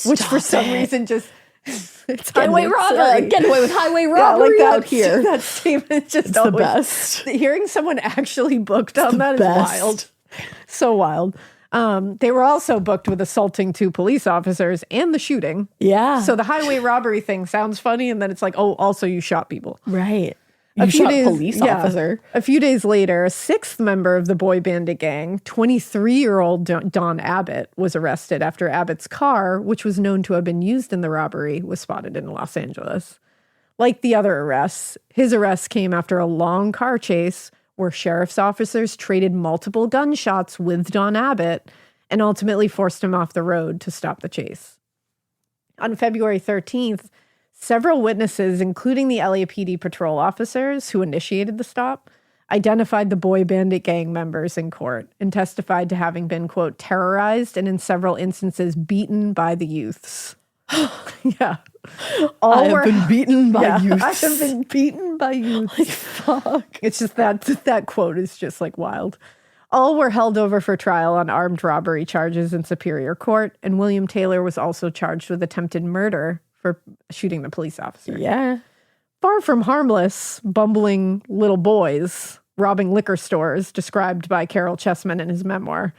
which for some reason just... It's Getaway robbery. Get away with highway robbery out here. That statement just It's always, the best. Hearing someone actually booked on that is best. wild. So wild. They were also booked with assaulting 2 police officers and the shooting. Yeah. So the highway robbery thing sounds funny, and then it's like, oh, also you shot people. Right. You shot a police officer. A few days later, a 6th member of the boy bandit gang, 23-year-old Don Abbott, was arrested after Abbott's car, which was known to have been used in the robbery, was spotted in Los Angeles. Like the other arrests, his arrest came after a long car chase where sheriff's officers traded multiple gunshots with Don Abbott and ultimately forced him off the road to stop the chase. On February 13th, several witnesses, including the LAPD patrol officers who initiated the stop, identified the boy bandit gang members in court and testified to having been, quote, terrorized and in several instances beaten by the youths. Yeah. I have been beaten by youths. I have been beaten by youths. Like, fuck. It's just that quote is just like wild. All were held over for trial on armed robbery charges in Superior Court, and William Taylor was also charged with attempted murder for shooting the police officer. Yeah. Far from harmless, bumbling little boys robbing liquor stores, described by Caryl Chessman in his memoir.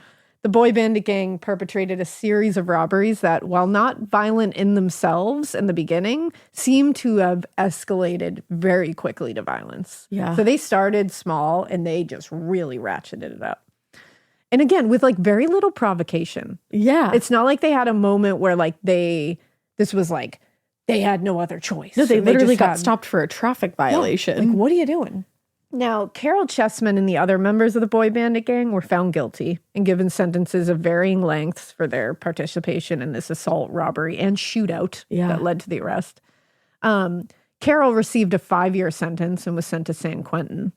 The boy bandit gang perpetrated a series of robberies that, while not violent in themselves in the beginning, seemed to have escalated very quickly to violence. Yeah. So they started small and they just really ratcheted it up. And again, with like very little provocation. Yeah. It's not like they had a moment where like this was like, they had no other choice. No, they And literally just got had- stopped for a traffic violation. Like, what are you doing? Now, Caryl Chessman and the other members of the boy bandit gang were found guilty and given sentences of varying lengths for their participation in this assault, robbery, and shootout that led to the arrest. Caryl received a 5-year sentence and was sent to San Quentin.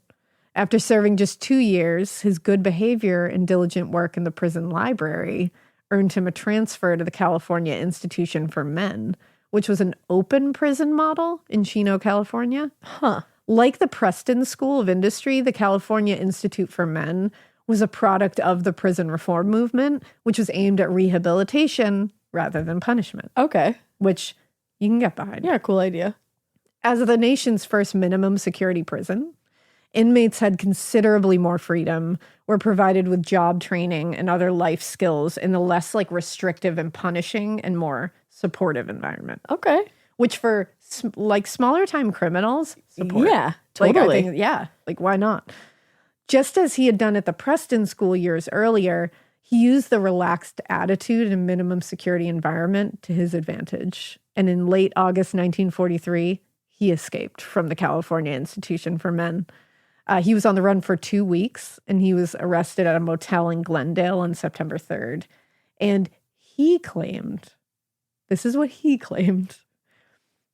After serving just 2 years, his good behavior and diligent work in the prison library earned him a transfer to the California Institution for Men, which was an open prison model in Chino, California. Huh. Like the Preston School of Industry, the California Institute for Men was a product of the prison reform movement, which was aimed at rehabilitation rather than punishment, Okay. which you can get behind. Yeah, cool idea. As the nation's first minimum security prison, inmates had considerably more freedom, were provided with job training and other life skills in a less like restrictive and punishing and more supportive environment. Okay. Which for like smaller time criminals, support. Yeah, Like, I totally. think, yeah, like why not? Just as he had done at the Preston School years earlier, he used the relaxed attitude and minimum security environment to his advantage. And in late August 1943, he escaped from the California Institution for Men. He was on the run for 2 weeks, and he was arrested at a motel in Glendale on September 3rd. And he claimed, this is what he claimed,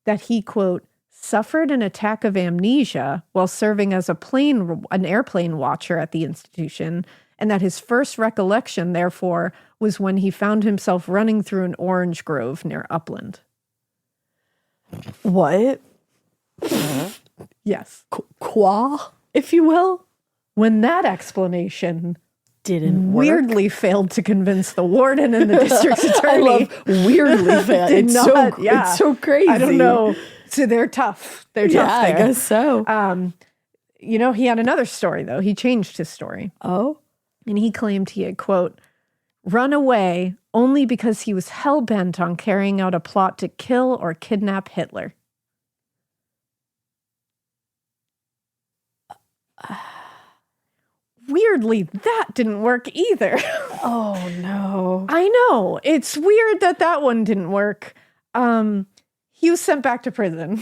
that he, quote, suffered an attack of amnesia while serving as an airplane watcher at the institution, and that his first recollection, therefore, was when he found himself running through an orange grove near Upland. What? Yes. Qua, if you will, When that explanation didn't work. weirdly failed to convince the warden and the district's I attorney. love weirdly failed. Did It's not- so yeah. it's so crazy. I don't know. So they're tough. They're tough Yeah, I there. guess so. You know, he had another story, though. He changed his story. Oh, And he claimed he had, quote, run away only because he was hell-bent on carrying out a plot to kill or kidnap Hitler. Weirdly, that didn't work either. oh no. I know. It's weird that one didn't work. He was sent back to prison.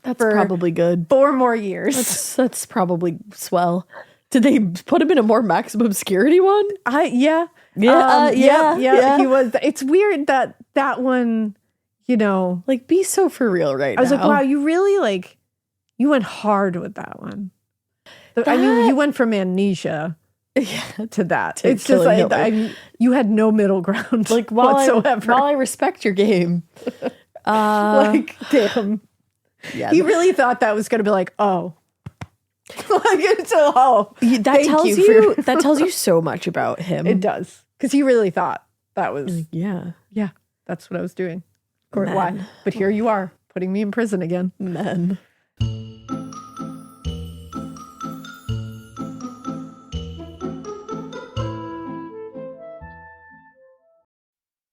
That's for probably good. 4 more years. That's probably swell. Did they put him in a more maximum security one? Yeah. Yeah. He was. It's weird that one, you know. Like, be so for real right now. I was like, wow, you really you went hard with that one. I mean, you went from amnesia to that. To It's just killing like Hitler. you had no middle ground Like whatsoever. while I respect your game, Like, damn. yeah, He really thought that was going to be like, oh. Like, it's that tells you so much about him. It does. Because he really thought that was, Yeah, that's what I was doing. Or Men. why? But here you are, putting me in prison again. men.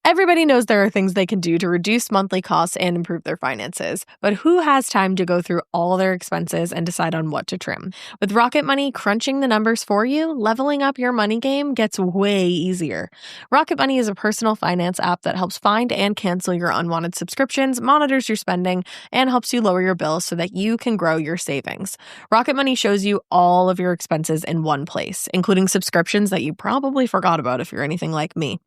Everybody knows there are things they can do to reduce monthly costs and improve their finances, but who has time to go through all their expenses and decide on what to trim? With Rocket Money crunching the numbers for you, leveling up your money game gets way easier. Rocket Money is a personal finance app that helps find and cancel your unwanted subscriptions, monitors your spending, and helps you lower your bills so that you can grow your savings. Rocket Money shows you all of your expenses in one place, including subscriptions that you probably forgot about if you're anything like me.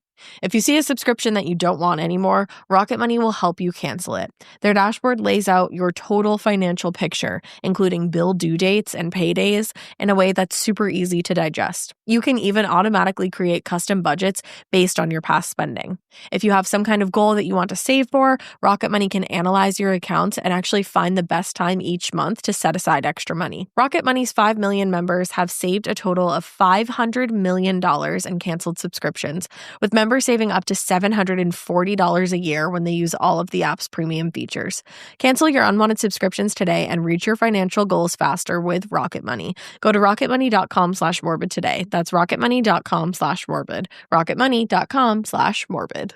If you see a subscription that you don't want anymore, Rocket Money will help you cancel it. Their dashboard lays out your total financial picture, including bill due dates and paydays, in a way that's super easy to digest. You can even automatically create custom budgets based on your past spending. If you have some kind of goal that you want to save for, Rocket Money can analyze your accounts and actually find the best time each month to set aside extra money. Rocket Money's 5 million members have saved a total of $500 million in canceled subscriptions, with members saving up to $740 a year when they use all of the app's premium features. Cancel your unwanted subscriptions today and reach your financial goals faster with Rocket Money. Go to rocketmoney.com/morbid today. That's rocketmoney.com/morbid. rocketmoney.com/morbid.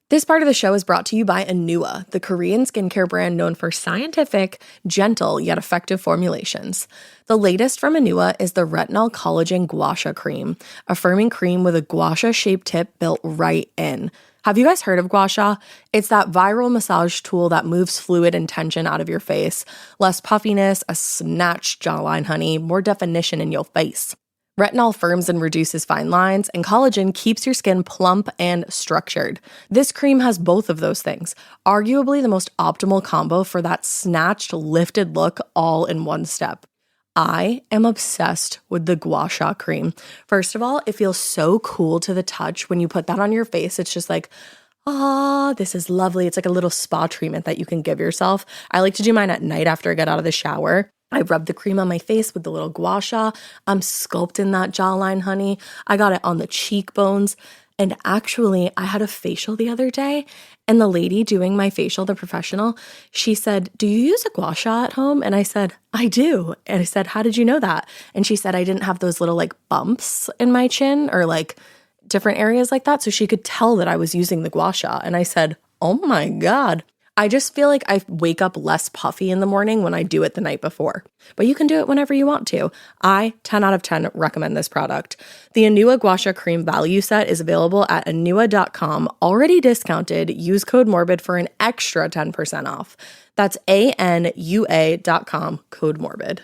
This part of the show is brought to you by Anua, the Korean skincare brand known for scientific, gentle, yet effective formulations. The latest from Anua is the Retinol Collagen Gua Sha Cream, a firming cream with a gua sha-shaped tip built right in. Have you guys heard of gua sha? It's that viral massage tool that moves fluid and tension out of your face. Less puffiness, a snatched jawline, honey, more definition in your face. Retinol firms and reduces fine lines, and collagen keeps your skin plump and structured. This cream has both of those things, arguably the most optimal combo for that snatched, lifted look all in one step. I am obsessed with the Gua Sha cream. First of all, it feels so cool to the touch when you put that on your face. It's just like, this is lovely. It's like a little spa treatment that you can give yourself. I like to do mine at night after I get out of the shower. I rub the cream on my face with the little gua sha. I'm sculpting that jawline, honey. I got it on the cheekbones. And actually, I had a facial the other day, and the lady doing my facial, the professional, she said, "Do you use a gua sha at home?" And I said, "I do." And I said, "How did you know that?" And she said, "I didn't have those little like bumps in my chin or like different areas like that." So she could tell that I was using the gua sha. And I said, "Oh my God." I just feel like I wake up less puffy in the morning when I do it the night before. But you can do it whenever you want to. I, 10 out of 10, recommend this product. The Anua Gua Sha Cream Value Set is available at anua.com, already discounted. Use code MORBID for an extra 10% off. That's ANUA.com, code MORBID.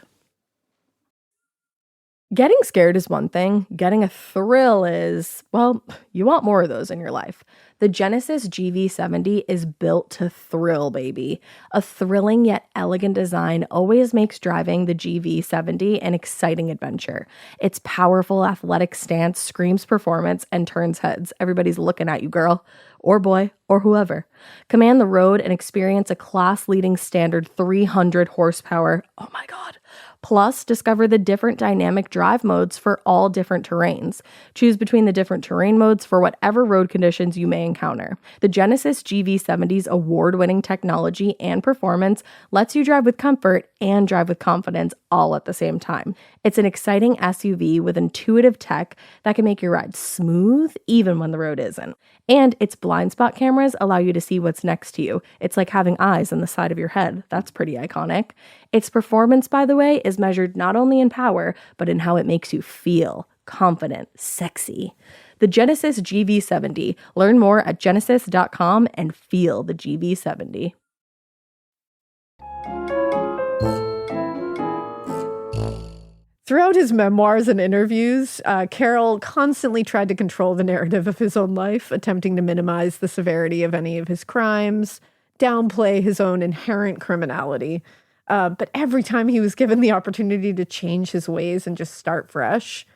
Getting scared is one thing. Getting a thrill is, well, you want more of those in your life. The Genesis GV70 is built to thrill, baby. A thrilling yet elegant design always makes driving the GV70 an exciting adventure. Its powerful athletic stance screams performance and turns heads. Everybody's looking at you, girl, or boy, or whoever. Command the road and experience a class-leading standard 300 horsepower. Oh my God. Plus, discover the different dynamic drive modes for all different terrains. Choose between the different terrain modes for whatever road conditions you may encounter. The Genesis GV70's award-winning technology and performance lets you drive with comfort and drive with confidence all at the same time. It's an exciting SUV with intuitive tech that can make your ride smooth even when the road isn't. And its blind spot cameras allow you to see what's next to you. It's like having eyes on the side of your head. That's pretty iconic. Its performance, by the way, is measured not only in power, but in how it makes you feel confident, sexy. The Genesis GV70. Learn more at genesis.com and feel the GV70. Throughout his memoirs and interviews, Caryl constantly tried to control the narrative of his own life, attempting to minimize the severity of any of his crimes, downplay his own inherent criminality. But every time he was given the opportunity to change his ways and just start fresh,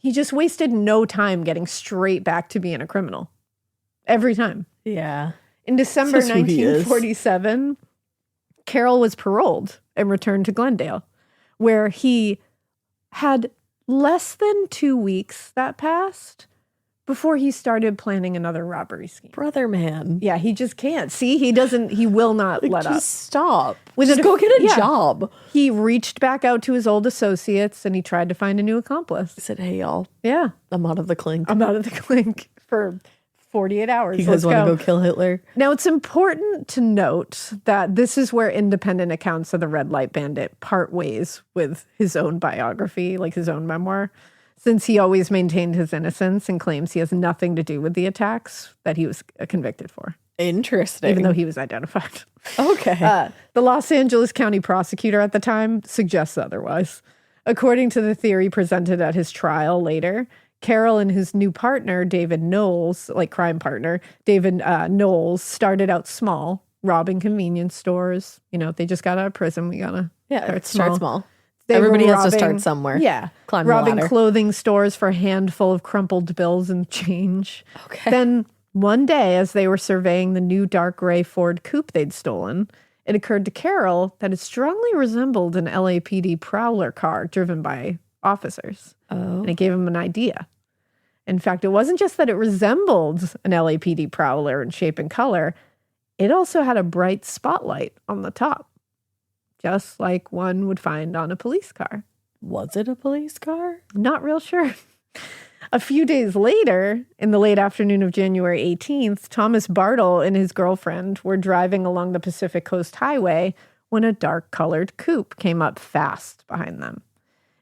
He just wasted no time getting straight back to being a criminal. Every time. Yeah. In December That's who he is. 1947, Caryl was paroled and returned to Glendale, where he had less than 2 weeks that passed before he started planning another robbery scheme. Brother man. Yeah, he just can't. See, he will not let up. Just stop. Within Just go get a yeah. job. He reached back out to his old associates and he tried to find a new accomplice. He said, hey, y'all, Yeah, I'm out of the clink. I'm out of the clink for 48 hours. You guys want to go kill Hitler? Now, it's important to note that this is where independent accounts of the Red Light Bandit part ways with his own biography, like his own memoir, since he always maintained his innocence and claims he has nothing to do with the attacks that he was convicted for. Interesting. Even though he was identified. Okay. The Los Angeles County prosecutor at the time suggests otherwise. According to the theory presented at his trial later, Caryl and his new partner, David Knowles, like crime partner, David Knowles, started out small, robbing convenience stores. You know, they just got out of prison. We gotta start small. They Everybody were has to robbing- start somewhere. Yeah. Climb the robbing ladder. clothing stores for a handful of crumpled bills and change. Okay. Then one day, as they were surveying the new dark gray Ford coupe they'd stolen, it occurred to Caryl that it strongly resembled an LAPD Prowler car driven by officers. Oh. And it gave him an idea. In fact, it wasn't just that it resembled an LAPD Prowler in shape and color, it also had a bright spotlight on the top, just like one would find on a police car. Was it a police car? Not real sure. A few days later, in the late afternoon of January 18th, Thomas Bartle and his girlfriend were driving along the Pacific Coast Highway when a dark-colored coupe came up fast behind them.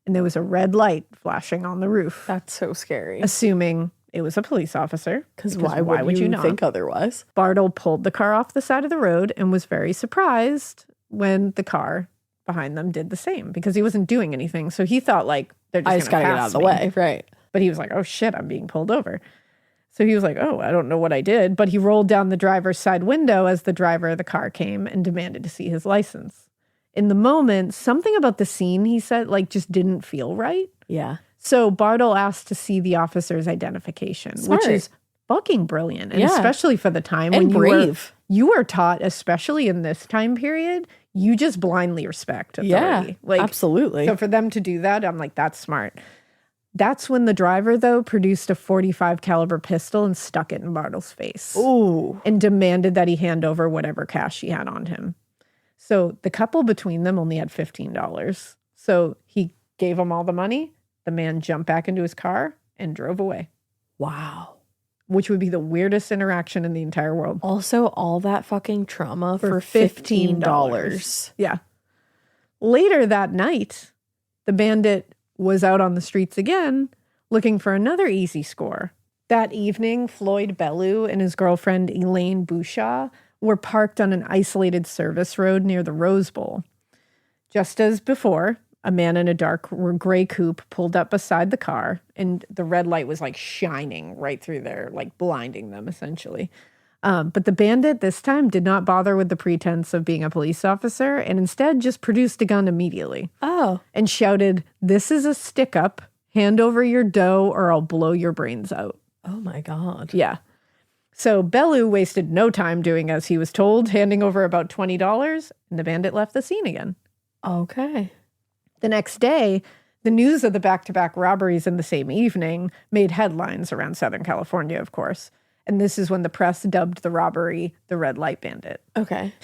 And there was a red light flashing on the roof, That's so scary. assuming it was a police officer. Because why would you not? think otherwise? Bartle pulled the car off the side of the road and was very surprised when the car behind them did the same because he wasn't doing anything. So he thought, like, they're just I just going got to to get out pass of the me. way. Right. But he was like, oh shit, I'm being pulled over. So he was like, oh, I don't know what I did. But he rolled down the driver's side window as the driver of the car came and demanded to see his license. In the moment, something about the scene, he said, like, just didn't feel right. Yeah. So Bartle asked to see the officer's identification, Smart. which is fucking brilliant. And Yeah. especially for the time And when brave. you were taught, especially in this time period, you just blindly respect authority. Yeah. Absolutely. So for them to do that, I'm like, that's smart. That's when the driver, though, produced a .45 caliber pistol and stuck it in Bartle's face. Ooh. And demanded that he hand over whatever cash he had on him. So the couple between them only had $15. So he gave them all the money. The man jumped back into his car and drove away, Wow. which would be the weirdest interaction in the entire world. Also, all that fucking trauma for $15. Yeah. Later that night, the bandit was out on the streets again looking for another easy score. That evening, Floyd Bellew and his girlfriend Elaine Bouchard were parked on an isolated service road near the Rose Bowl. Just as before, a man in a dark gray coupe pulled up beside the car, and the red light was like shining right through there, like blinding them essentially. But the bandit this time did not bother with the pretense of being a police officer and instead just produced a gun immediately Oh. and shouted, "This is a stick up. Hand over your dough or I'll blow your brains out." Oh my God. Yeah. So Bellew wasted no time doing as he was told, handing over about $20, and the bandit left the scene again. Okay. The next day, the news of the back-to-back robberies in the same evening made headlines around Southern California, of course. And this is when the press dubbed the robbery the Red Light Bandit. Okay.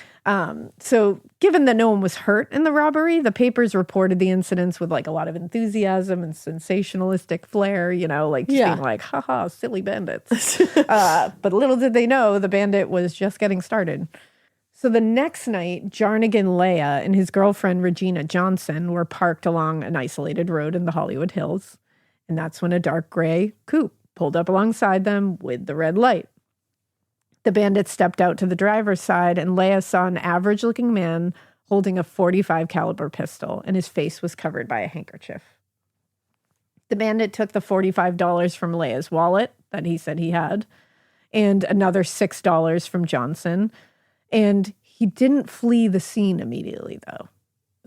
So given that no one was hurt in the robbery, the papers reported the incidents with like a lot of enthusiasm and sensationalistic flair, you know, like just being like, haha, silly bandits. But little did they know the bandit was just getting started. So the next night, Jarnigan Leah and his girlfriend Regina Johnson were parked along an isolated road in the Hollywood Hills. And that's when a dark gray coupe pulled up alongside them with the red light. The bandit stepped out to the driver's side, and Leah saw an average-looking man holding a .45 caliber pistol, and his face was covered by a handkerchief. The bandit took the $45 from Leah's wallet that he said he had, and another $6 from Johnson, and he didn't flee the scene immediately, though.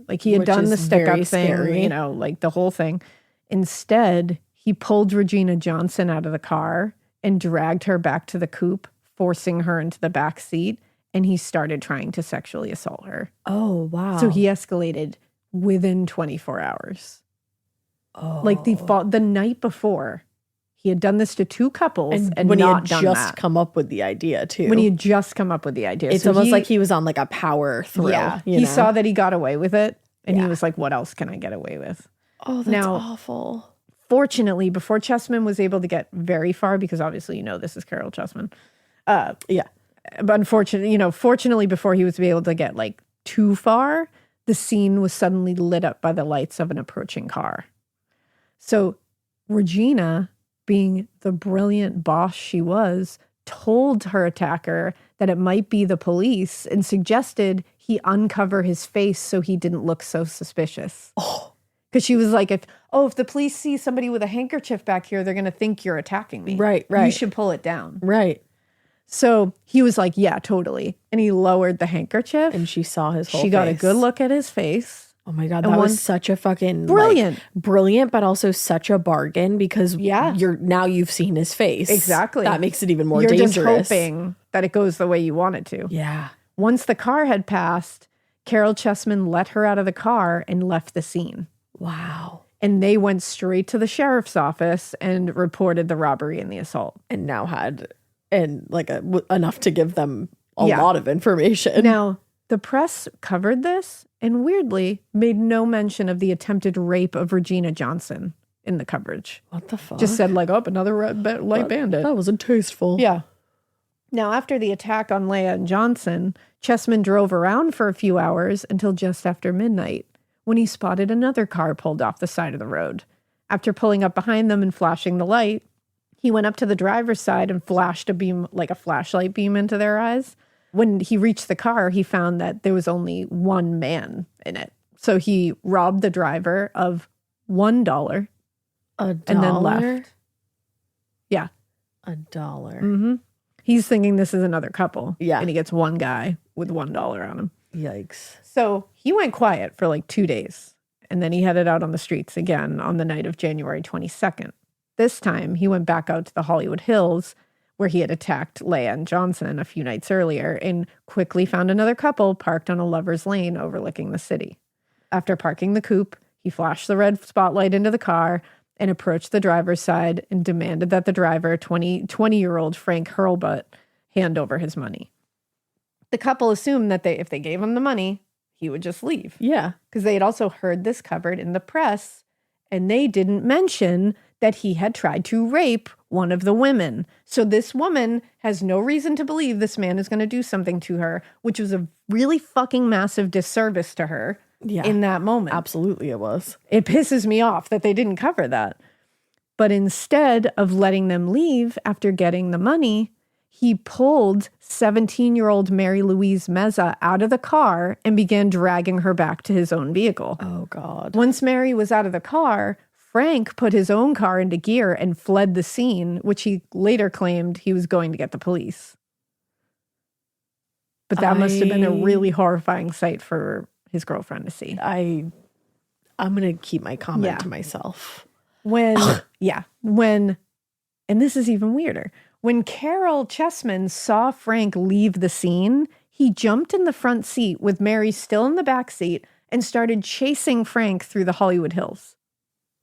Like, he had Which done is the stick-up very thing, scary. you know, like the whole thing. Instead, he He pulled Regina Johnson out of the car and dragged her back to the coupe, forcing her into the back seat, and he started trying to sexually assault her. Oh, wow. So he escalated within 24 hours. Oh. Like the night before, he had done this to two couples and when not he had done just that. come up with the idea, too. When he had just come up with the idea. It's So almost like he was on like a power thrill. Yeah. You He know? saw that he got away with it, and he Yeah. was like, what else can I get away with? Oh, that's Now- awful. Fortunately, before Chessman was able to get very far, because obviously, this is Caryl Chessman. Yeah. But fortunately, before he was able to get like too far, the scene was suddenly lit up by the lights of an approaching car. So Regina, being the brilliant boss she was, told her attacker that it might be the police and suggested he uncover his face so he didn't look so suspicious. Oh. Because she was like, if the police see somebody with a handkerchief back here, they're going to think you're attacking me. Right. You should pull it down. Right. So he was like, yeah, totally. And he lowered the handkerchief. And she saw his whole She got a face. good look at his face. Oh my God. And That one- was such a fucking Brilliant. but also such a bargain because Yeah. you've seen his face. Exactly. That makes it even more You're dangerous. just hoping that it goes the way you want it to. Yeah. Once the car had passed, Caryl Chessman let her out of the car and left the scene. Wow. And they went straight to the sheriff's office and reported the robbery and the assault. And now enough to give them a Yeah. lot of information. Now, the press covered this and weirdly made no mention of the attempted rape of Regina Johnson in the coverage. What the fuck? Just said another Red Light Bandit. That wasn't tasteful. Yeah. Now, after the attack on Leah and Johnson, Chessman drove around for a few hours until just after midnight, when he spotted another car pulled off the side of the road. After pulling up behind them and flashing the light, he went up to the driver's side and flashed a beam, like a flashlight beam, into their eyes. When he reached the car, he found that there was only one man in it. So he robbed the driver of $1 $1? and then left. Yeah. $1. Mm-hmm. He's thinking this is another couple. Yeah. And he gets one guy with $1 on him. Yikes. So he went quiet for like 2 days. And then he headed out on the streets again on the night of January 22nd. This time, he went back out to the Hollywood Hills, where he had attacked Leah and Johnson a few nights earlier, and quickly found another couple parked on a lover's lane overlooking the city. After parking the coupe, he flashed the red spotlight into the car and approached the driver's side and demanded that the driver, 20-year-old Frank Hurlbut, hand over his money. The couple assumed that if they gave him the money, he would just leave. Yeah. Because they had also heard this covered in the press, and they didn't mention that he had tried to rape one of the women. So this woman has no reason to believe this man is going to do something to her, which was a really fucking massive disservice to her in that moment. Absolutely it was. It pisses me off that they didn't cover that. But instead of letting them leave after getting the money, he pulled 17-year-old Mary Louise Meza out of the car and began dragging her back to his own vehicle. Oh, God. Once Mary was out of the car, Frank put his own car into gear and fled the scene, which he later claimed he was going to get the police. But that must have been a really horrifying sight for his girlfriend to see. I'm going to keep my comment to myself. And this is even weirder. When Caryl Chessman saw Frank leave the scene, he jumped in the front seat with Mary still in the back seat and started chasing Frank through the Hollywood Hills.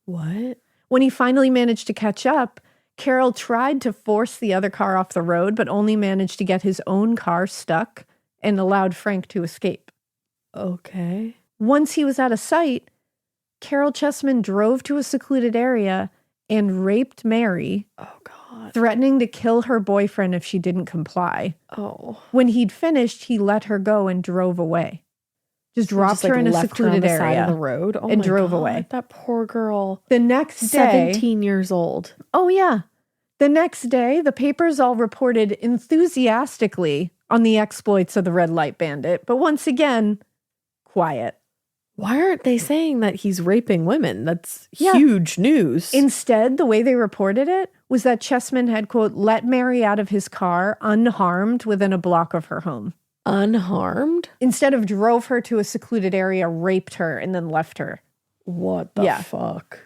What? When he finally managed to catch up, Caryl tried to force the other car off the road, but only managed to get his own car stuck and allowed Frank to escape. Okay. Once he was out of sight, Caryl Chessman drove to a secluded area and raped Mary. Oh, God. Threatening to kill her boyfriend if she didn't comply. Oh. When he'd finished, he let her go and drove away. Just dropped her in a secluded her on the area side of the road. Oh, and my drove God, away. That poor girl. The next day, 17 years old. Oh yeah. The next day, the papers all reported enthusiastically on the exploits of the Red Light Bandit, but once again, quiet. Why aren't they saying that he's raping women? That's huge news. Instead, the way they reported it was that Chessman had, quote, let Mary out of his car unharmed within a block of her home. Unharmed? Instead of drove her to a secluded area, raped her, and then left her. What the fuck?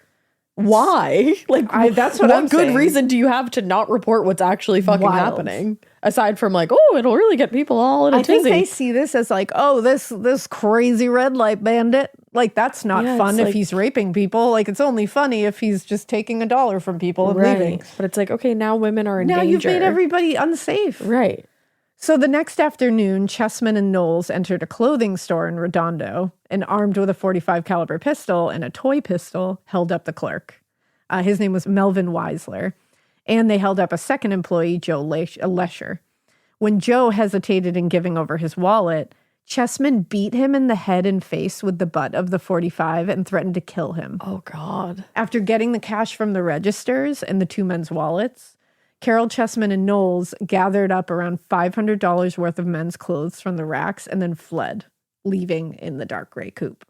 Why? Like, that's what I'm good saying. reason do you have to not report what's actually fucking Wild. happening? Aside from like, oh, it'll really get people all in a I think tizzy. they see this as like, oh, this crazy red light bandit. Like, that's not fun if he's raping people. Like, it's only funny if he's just taking $1 from people and leaving. But it's like, okay, now women are in Now danger. you've made everybody unsafe. Right. So the next afternoon, Chessman and Knowles entered a clothing store in Redondo and, armed with a .45 caliber pistol and a toy pistol, held up the clerk. His name was Melvin Weisler. And they held up a second employee, Joe Lesher. When Joe hesitated in giving over his wallet, Chessman beat him in the head and face with the butt of the .45 and threatened to kill him. Oh, God. After getting the cash from the registers and the two men's wallets, Caryl Chessman and Knowles gathered up around $500 worth of men's clothes from the racks and then fled, leaving in the dark gray coupe.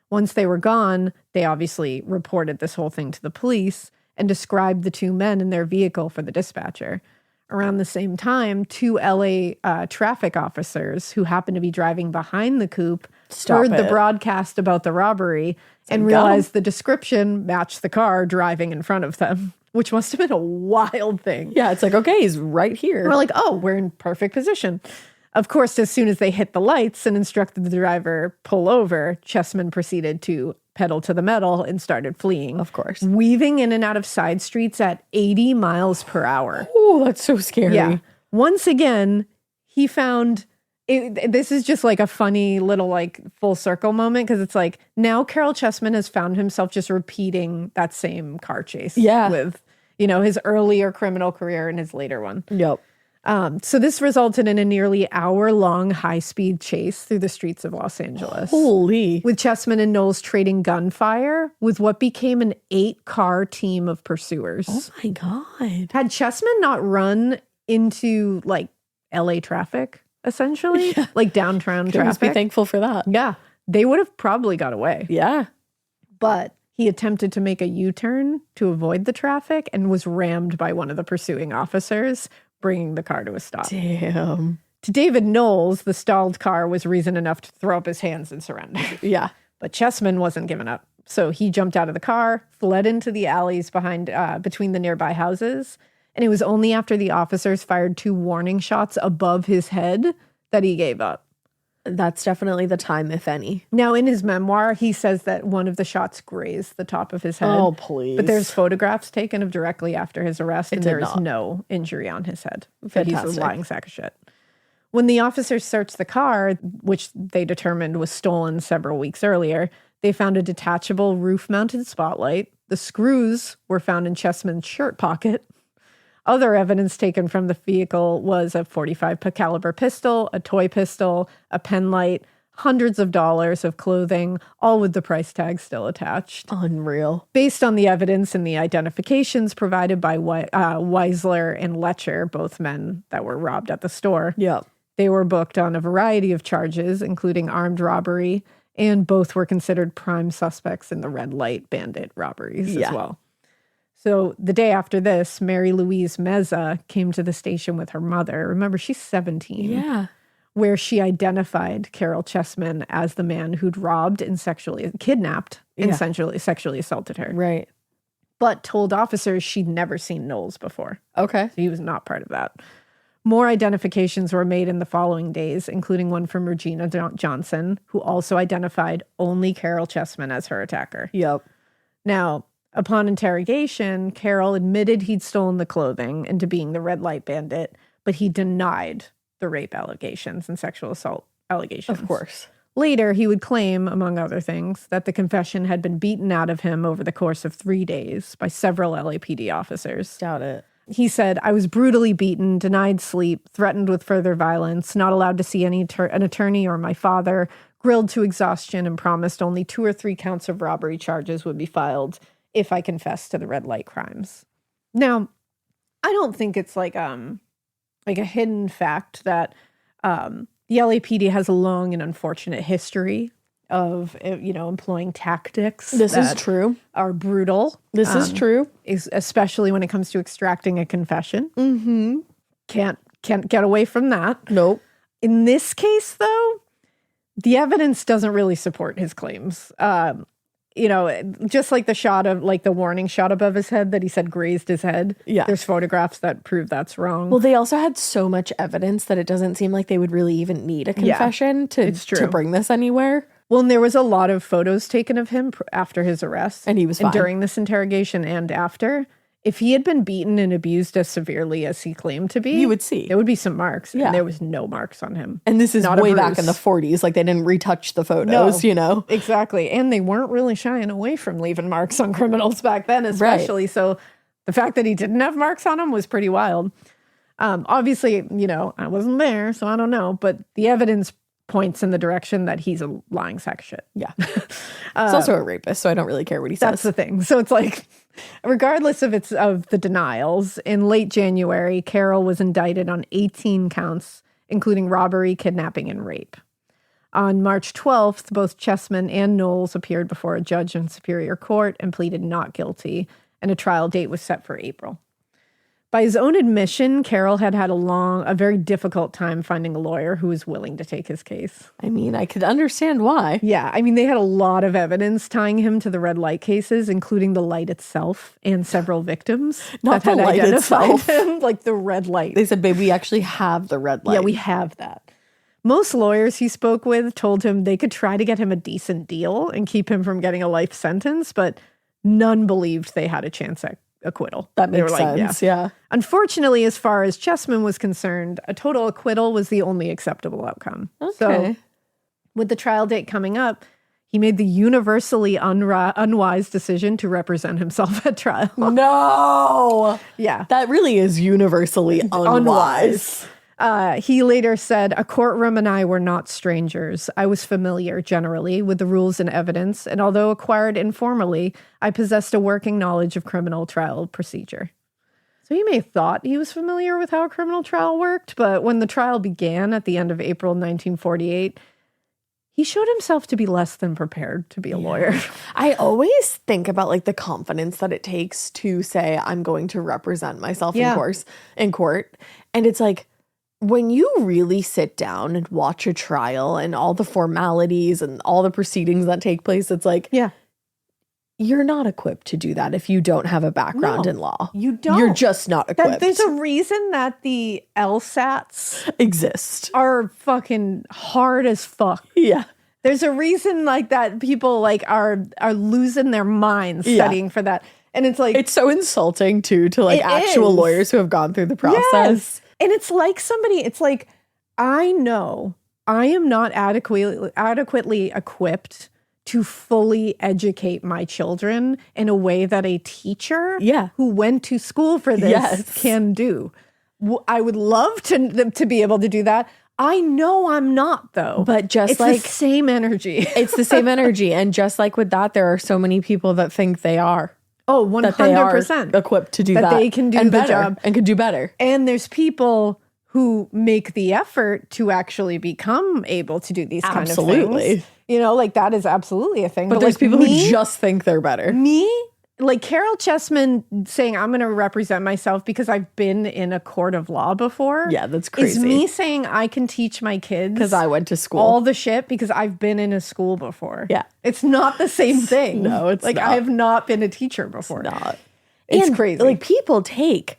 Once they were gone, they obviously reported this whole thing to the police and described the two men in their vehicle for the dispatcher. Around the same time, two LA traffic officers who happened to be driving behind the coupe heard the broadcast about the robbery and realized the description matched the car driving in front of them, which must have been a wild thing. Yeah, it's like, okay, he's right here. We're like, oh, we're in perfect position. Of course, as soon as they hit the lights and instructed the driver pull over, Chessman proceeded to pedal to the metal and started fleeing. Of course. Weaving in and out of side streets at 80 miles per hour. Oh, that's so scary. Yeah. Once again, he found... this is just like a funny little like full circle moment because it's like now Caryl Chessman has found himself just repeating that same car chase with, his earlier criminal career and his later one. Yep. So this resulted in a nearly hour-long high-speed chase through the streets of Los Angeles. Holy. With Chessman and Knowles trading gunfire with what became an 8-car team of pursuers. Oh my God. Had Chessman not run into like LA traffic, essentially, like downtown traffic. Must be thankful for that. Yeah, they would have probably got away. Yeah. But he attempted to make a U-turn to avoid the traffic and was rammed by one of the pursuing officers, bringing the car to a stop. Damn. To David Knowles, the stalled car was reason enough to throw up his hands and surrender. Yeah. But Chessman wasn't giving up. So he jumped out of the car, fled into the alleys between the nearby houses, and it was only after the officers fired 2 warning shots above his head that he gave up. That's definitely the time, if any. Now, in his memoir, he says that one of the shots grazed the top of his head. Oh, please. But there's photographs taken of directly after his arrest, and there is not. no injury on his head. Fantastic. He's a lying sack of shit. When the officers searched the car, which they determined was stolen several weeks earlier, they found a detachable roof-mounted spotlight. The screws were found in Chessman's shirt pocket. Other evidence taken from the vehicle was a .45 caliber pistol, a toy pistol, a pen light, hundreds of dollars of clothing, all with the price tag still attached. Unreal. Based on the evidence and the identifications provided by Weisler and Letcher, both men that were robbed at the store, they were booked on a variety of charges, including armed robbery, and both were considered prime suspects in the Red Light Bandit robberies as well. So the day after this, Mary Louise Meza came to the station with her mother. Remember, she's 17. Yeah. Where she identified Caryl Chessman as the man who'd robbed and kidnapped and sexually assaulted her. Right. But told officers she'd never seen Knowles before. Okay. So he was not part of that. More identifications were made in the following days, including one from Regina Johnson, who also identified only Caryl Chessman as her attacker. Yep. Now, upon interrogation, Caryl admitted he'd stolen the clothing and to being the Red Light Bandit, but he denied the rape allegations and sexual assault allegations. Of course. Later, he would claim, among other things, that the confession had been beaten out of him over the course of 3 days by several LAPD officers. Doubt it. He said, "I was brutally beaten, denied sleep, threatened with further violence, not allowed to see an attorney or my father, grilled to exhaustion, and promised only 2 or 3 counts of robbery charges would be filed if I confessed to the red light crimes." Now, I don't think it's like a hidden fact that the LAPD has a long and unfortunate history of employing tactics. This is true. Are brutal. This is true. Especially when it comes to extracting a confession. Mm-hmm. Can't get away from that. Nope. In this case, though, the evidence doesn't really support his claims. just like the shot of like the warning shot above his head that he said grazed his head. Yeah. There's photographs that prove that's wrong. Well, they also had so much evidence that it doesn't seem like they would really even need a confession to bring this anywhere. Well, and there was a lot of photos taken of him after his arrest. And he was fine. And during this interrogation and after. If he had been beaten and abused as severely as he claimed to be, you would see. There would be some marks. Yeah. And there was no marks on him. And this is way back in the 40s. Like, they didn't retouch the photos, Exactly. And they weren't really shying away from leaving marks on criminals back then, especially. Right. So the fact that he didn't have marks on him was pretty wild. Obviously, I wasn't there, so I don't know. But the evidence points in the direction that he's a lying sack of shit. Yeah. He's also a rapist, so I don't really care what he says. That's the thing. So it's like, regardless of the denials, in late January, Caryl was indicted on 18 counts, including robbery, kidnapping, and rape. On March 12th, both Chessman and Knowles appeared before a judge in Superior Court and pleaded not guilty, and a trial date was set for April. By his own admission, Caryl had a very difficult time finding a lawyer who was willing to take his case. I mean, I could understand why. Yeah, I mean, they had a lot of evidence tying him to the red light cases, including the light itself and several victims Not that the had light identified itself. him, like the red light. They said, babe, we actually have the red light. Yeah, we have that. Most lawyers he spoke with told him they could try to get him a decent deal and keep him from getting a life sentence, but none believed they had a chance at acquittal. That makes sense, yeah. Unfortunately, as far as Chessman was concerned, a total acquittal was the only acceptable outcome. Okay. So, with the trial date coming up, he made the universally unwise decision to represent himself at trial. No! Yeah. That really is universally unwise. He later said, "A courtroom and I were not strangers. I was familiar, generally, with the rules and evidence, and although acquired informally, I possessed a working knowledge of criminal trial procedure." So he may have thought he was familiar with how a criminal trial worked, but when the trial began at the end of April 1948, he showed himself to be less than prepared to be a lawyer. I always think about like the confidence that it takes to say, I'm going to represent myself in court. And it's like, when you really sit down and watch a trial and all the formalities and all the proceedings that take place, it's like, you're not equipped to do that if you don't have a background in law. You don't. You're just not equipped. There's a reason that the LSATs exist. Are fucking hard as fuck. Yeah. There's a reason like that people like are losing their minds studying for that. And it's like, it's so insulting too to like actual lawyers who have gone through the process. Yes. And it's like, I know I am not adequately equipped to fully educate my children in a way that a teacher who went to school for this can do. I would love to be able to do that. I know I'm not, though. But it's the same energy. It's the same energy. And just like with that, there are so many people that think they are. Oh, 100%. That they are equipped to do that. That they can do the job. And can do better. And there's people who make the effort to actually become able to do these kind of things. Like that is absolutely a thing. But there's people who just think they're better. Like Caryl Chessman saying, I'm going to represent myself because I've been in a court of law before. Yeah, that's crazy. Is me saying I can teach my kids. Because I went to school. All the shit because I've been in a school before. Yeah. It's not the same thing. No, it's like not. I have not been a teacher before. It's not. It's crazy. Like people take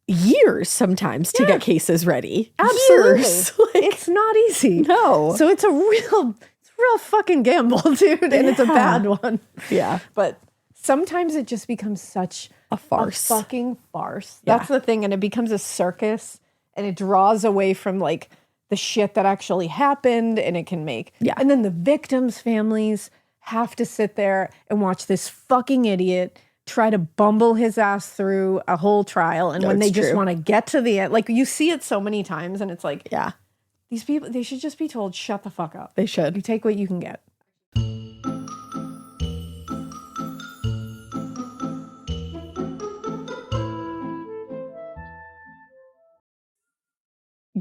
years sometimes to get cases ready. Absolutely. Years. It's not easy. No. So it's a real fucking gamble, dude. And it's a bad one. Yeah. But sometimes it just becomes such a farce. A fucking farce. That's the thing. And it becomes a circus and it draws away from like the shit that actually happened and it can make. Yeah. And then the victims' families have to sit there and watch this fucking idiot try to bumble his ass through a whole trial. And when they just want to get to the end, like you see it so many times and it's like, these people, they should just be told, shut the fuck up. They should. You take what you can get.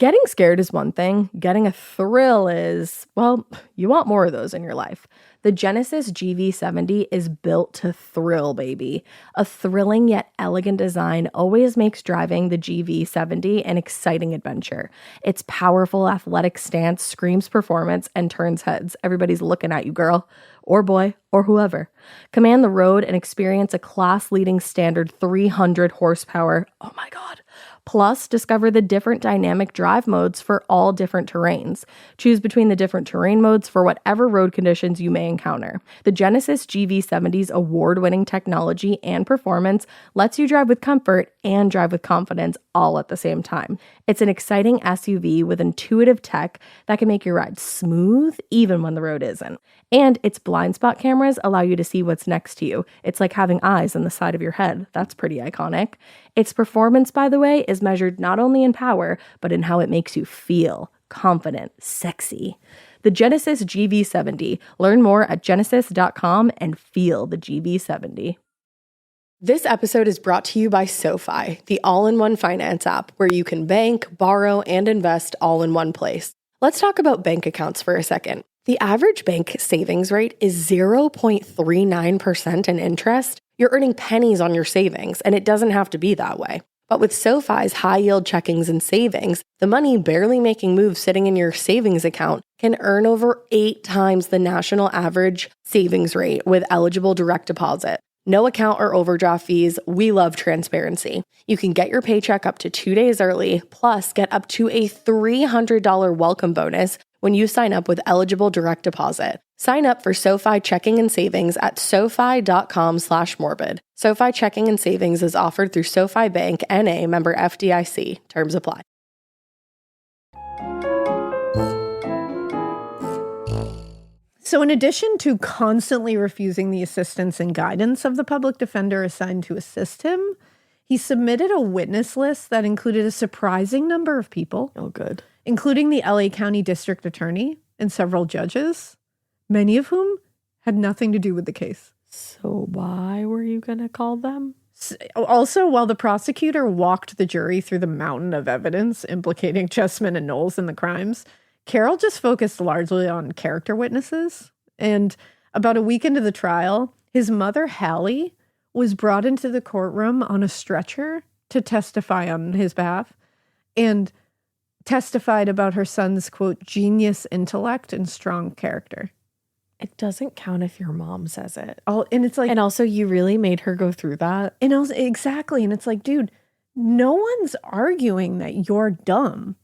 Getting scared is one thing. Getting a thrill is, well, you want more of those in your life. The Genesis GV70 is built to thrill, baby. A thrilling yet elegant design always makes driving the GV70 an exciting adventure. Its powerful athletic stance screams performance and turns heads. Everybody's looking at you, girl, or boy, or whoever. Command the road and experience a class-leading standard 300 horsepower. Oh my God. Plus, discover the different dynamic drive modes for all different terrains. Choose between the different terrain modes for whatever road conditions you may encounter. The Genesis GV70's award-winning technology and performance lets you drive with comfort and drive with confidence all at the same time. It's an exciting SUV with intuitive tech that can make your ride smooth even when the road isn't. And its blind spot cameras allow you to see what's next to you. It's like having eyes on the side of your head. That's pretty iconic. Its performance, by the way, is measured not only in power, but in how it makes you feel confident, sexy. The Genesis GV70. Learn more at genesis.com and feel the GV70. This episode is brought to you by SoFi, the all-in-one finance app where you can bank, borrow, and invest all in one place. Let's talk about bank accounts for a second. The average bank savings rate is 0.39% in interest. You're earning pennies on your savings, and it doesn't have to be that way. But with SoFi's high-yield checkings and savings, the money barely making moves sitting in your savings account can earn over 8 times the national average savings rate with eligible direct deposit. No account or overdraft fees. We love transparency. You can get your paycheck up to 2 days early, plus get up to a $300 welcome bonus when you sign up with eligible direct deposit. Sign up for SoFi checking and savings at SoFi.com/morbid. SoFi checking and savings is offered through SoFi Bank, N.A., member FDIC. Terms apply. So in addition to constantly refusing the assistance and guidance of the public defender assigned to assist him, he submitted a witness list that included a surprising number of people. Oh, good. Including the LA County District Attorney and several judges, many of whom had nothing to do with the case. So why were you going to call them? Also, while the prosecutor walked the jury through the mountain of evidence implicating Chessman and Knowles in the crimes, Caryl just focused largely on character witnesses. And about a week into the trial, his mother, Hallie, was brought into the courtroom on a stretcher to testify on his behalf and testified about her son's, quote, genius intellect and strong character. It doesn't count if your mom says it. And it's like, and also you really made her go through that. And also, exactly. And it's like, dude, no one's arguing that you're dumb.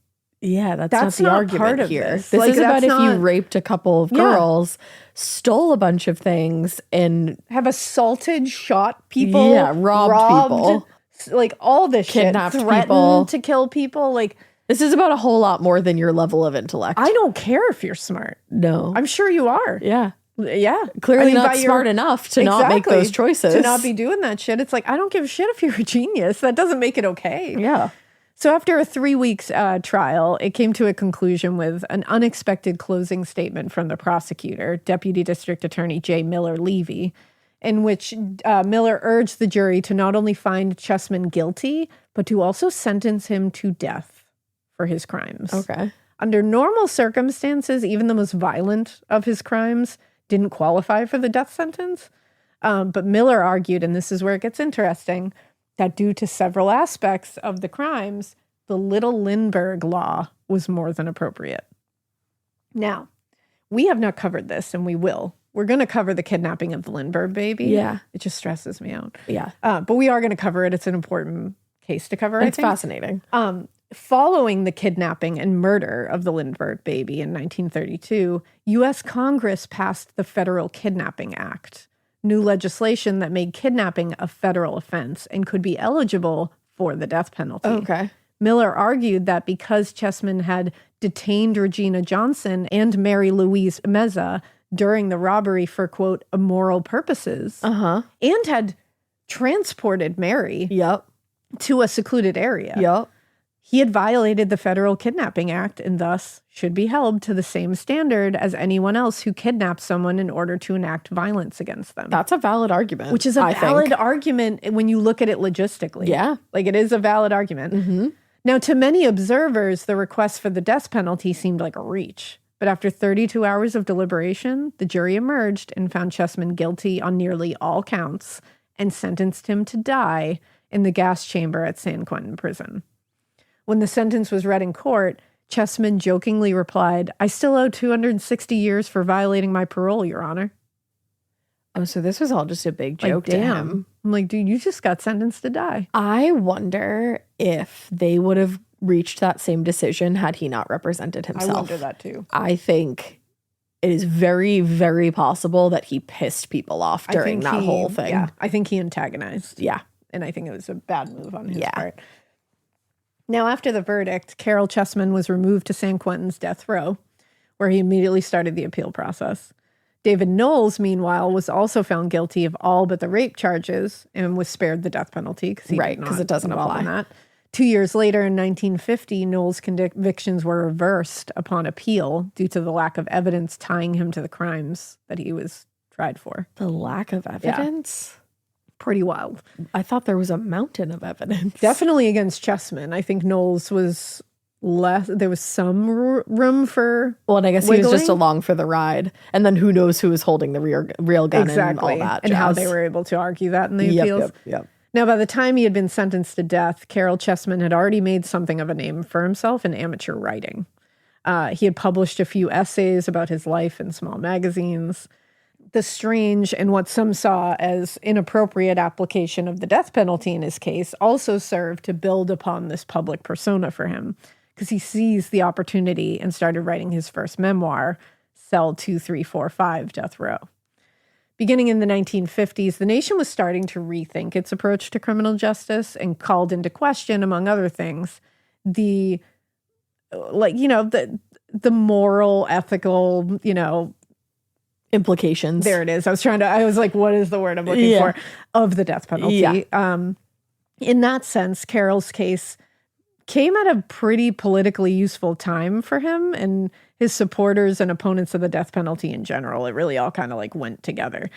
Yeah, that's not the argument part of here. This This is about if you raped a couple of girls, stole a bunch of things, and have assaulted, shot people, robbed people, like all this kidnapped shit, threatened people to kill people. Like, this is about a whole lot more than your level of intellect. I don't care if you're smart. No, I'm sure you are. Yeah. Clearly not smart enough to not make those choices, to not be doing that shit. It's like, I don't give a shit if you're a genius. That doesn't make it okay. Yeah. So after a 3 weeks trial, it came to a conclusion with an unexpected closing statement from the prosecutor, Deputy District Attorney J. Miller Levy, in which Miller urged the jury to not only find Chessman guilty, but to also sentence him to death for his crimes. Okay. Under normal circumstances, even the most violent of his crimes didn't qualify for the death sentence. But Miller argued, and this is where it gets interesting, that due to several aspects of the crimes, the Little Lindbergh law was more than appropriate. Now, we have not covered this, and we will. We're going to cover the kidnapping of the Lindbergh baby. Yeah. It just stresses me out. Yeah. But we are going to cover it. It's an important case to cover, It's fascinating. Following the kidnapping and murder of the Lindbergh baby in 1932, U.S. Congress passed the Federal Kidnapping Act, new legislation that made kidnapping a federal offense and could be eligible for the death penalty. Okay. Miller argued that because Chessman had detained Regina Johnson and Mary Louise Meza during the robbery for, quote, immoral purposes, and had transported Mary to a secluded area, he had violated the Federal Kidnapping Act and thus should be held to the same standard as anyone else who kidnaps someone in order to enact violence against them. That's a valid argument. Which is a valid argument when you look at it logistically. Yeah. Like, it is a valid argument. Now, to many observers, the request for the death penalty seemed like a reach. But after 32 hours of deliberation, the jury emerged and found Chessman guilty on nearly all counts and sentenced him to die in the gas chamber at San Quentin prison. When the sentence was read in court, Chessman jokingly replied, "I still owe 260 years for violating my parole, Your Honor." Oh, so this was all just a big joke to him. I'm like, dude, you just got sentenced to die. I wonder if they would have reached that same decision had he not represented himself. I wonder that too. I think it is very, very possible that he pissed people off during that whole thing. Yeah, I think he antagonized. Yeah. And I think it was a bad move on his part. Now, after the verdict, Caryl Chessman was removed to San Quentin's death row, where he immediately started the appeal process. David Knowles, meanwhile, was also found guilty of all but the rape charges and was spared the death penalty because it doesn't apply. In that. 2 years later, in 1950, Knowles' convictions were reversed upon appeal due to the lack of evidence tying him to the crimes that he was tried for. The lack of evidence? Yeah. Pretty wild. I thought there was a mountain of evidence. Definitely against Chessman. I think Knowles was less. There was some room for and I guess wiggling. He was just along for the ride. And then who knows who was holding the real gun and all that and how they were able to argue that in the appeals. Yep. Now, by the time he had been sentenced to death, Caryl Chessman had already made something of a name for himself in amateur writing. He had published a few essays about his life in small magazines. The strange and what some saw as inappropriate application of the death penalty in his case also served to build upon this public persona for him, because he seized the opportunity and started writing his first memoir, Cell 2345, Death Row. Beginning in the 1950s, the nation was starting to rethink its approach to criminal justice and called into question, among other things, the moral, ethical, implications. There it is. I was like, what is the word I'm looking for? Of the death penalty. Yeah. In that sense, Carol's case came at a pretty politically useful time for him and his supporters and opponents of the death penalty in general. It really all kind of like went together.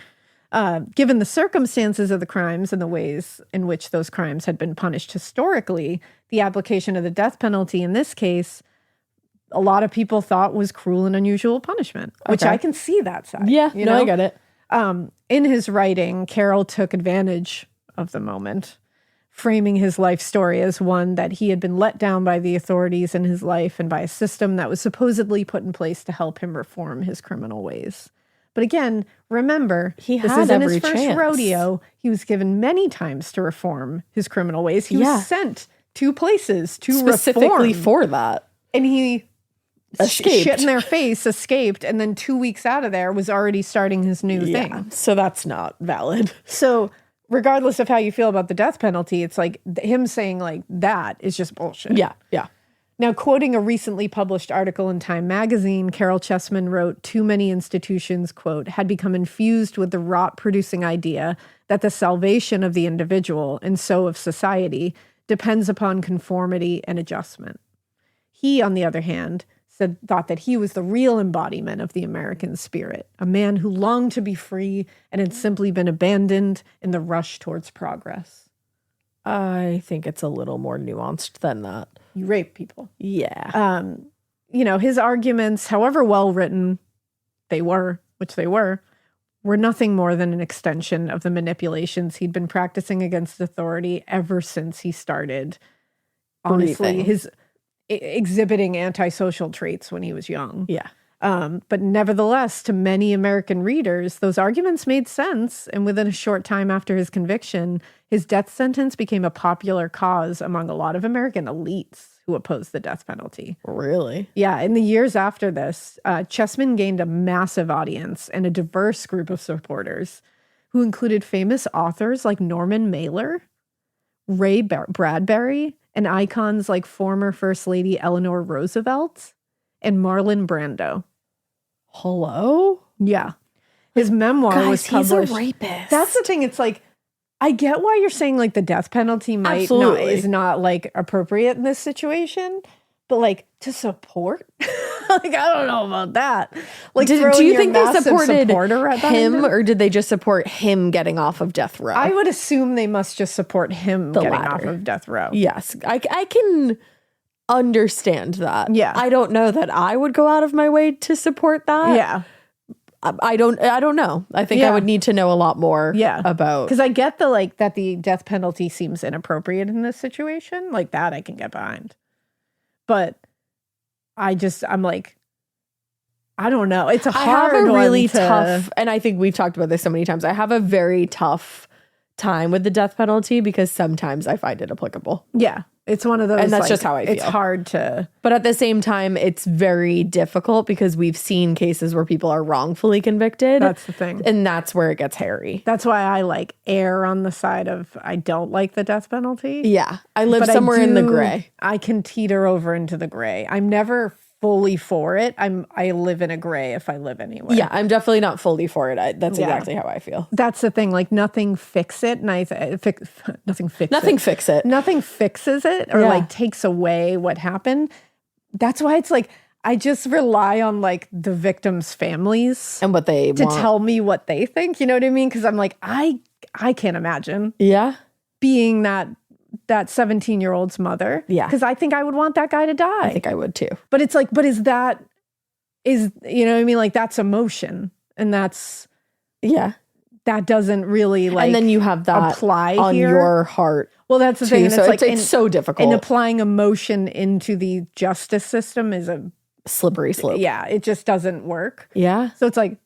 Given the circumstances of the crimes and the ways in which those crimes had been punished historically, the application of the death penalty in this case, a lot of people thought was cruel and unusual punishment, which I can see that side. Yeah, I get it. In his writing, Caryl took advantage of the moment, framing his life story as one that he had been let down by the authorities in his life and by a system that was supposedly put in place to help him reform his criminal ways. But again, remember, this isn't his first rodeo. He was given many times to reform his criminal ways. He was sent to places to specifically reform. For that. And he escaped. Shit in their face, escaped, and then 2 weeks out of there was already starting his new thing. So that's not valid. So regardless of how you feel about the death penalty, it's like him saying like that is just bullshit. Yeah. Now, quoting a recently published article in Time magazine, Caryl Chessman wrote, "Too many institutions," quote, "had become infused with the rot-producing idea that the salvation of the individual, and so of society, depends upon conformity and adjustment." He, on the other hand, thought that he was the real embodiment of the American spirit, a man who longed to be free and had simply been abandoned in the rush towards progress. I think it's a little more nuanced than that. You rape people. Yeah. His arguments, however well written they were, which they were nothing more than an extension of the manipulations he'd been practicing against authority ever since he started, honestly, his exhibiting antisocial traits when he was young. Yeah. But nevertheless, to many American readers, those arguments made sense. And within a short time after his conviction, his death sentence became a popular cause among a lot of American elites who opposed the death penalty. Really? Yeah. In the years after this, Chessman gained a massive audience and a diverse group of supporters who included famous authors like Norman Mailer, Ray Bradbury, and icons like former First Lady Eleanor Roosevelt and Marlon Brando. Hello? Yeah. His memoir was published. He's a rapist. That's the thing. It's like, I get why you're saying like the death penalty is not like appropriate in this situation, but like to support Like, I don't know about that. Like, do throwing you your think they massive supported supporter at him, him? or did they just support him getting off of death row? I would assume they must just support him getting off of death row. Yes, I can understand that. Yeah. I don't know that I would go out of my way to support that. Yeah. I don't know. I think I would need to know a lot more about. Because I get that the death penalty seems inappropriate in this situation. Like, that I can get behind. But I'm like, I don't know. It's a hard I have a really one tough, and I think we've talked about this so many times. I have a very tough time with the death penalty because sometimes I find it applicable. Yeah. It's one of those, and that's just how I feel. It's hard to, but at the same time, it's very difficult because we've seen cases where people are wrongfully convicted. That's the thing. And that's where it gets hairy. That's why I err on the side of, I don't like the death penalty. Yeah. I live somewhere in the gray. I can teeter over into the gray. I'm never fully for it. I live in a gray if I live anywhere. Yeah, I'm definitely not fully for it. That's exactly how I feel. That's the thing. Like, nothing fix it. Nothing fixes it or takes away what happened. That's why it's like, I just rely on the victims' families and what they to want. tell me what they think. You know what I mean? Because I'm like, I can't imagine. Yeah. Being that 17-year-old's mother. Yeah. Because I think I would want that guy to die. I think I would too. But it's like, you know what I mean? Like, that's emotion. And that's, that doesn't really and then you have that apply on here. your heart. Well, that's the too, thing. So it's so difficult. And applying emotion into the justice system is a slippery slope. Yeah. It just doesn't work. Yeah. So it's like,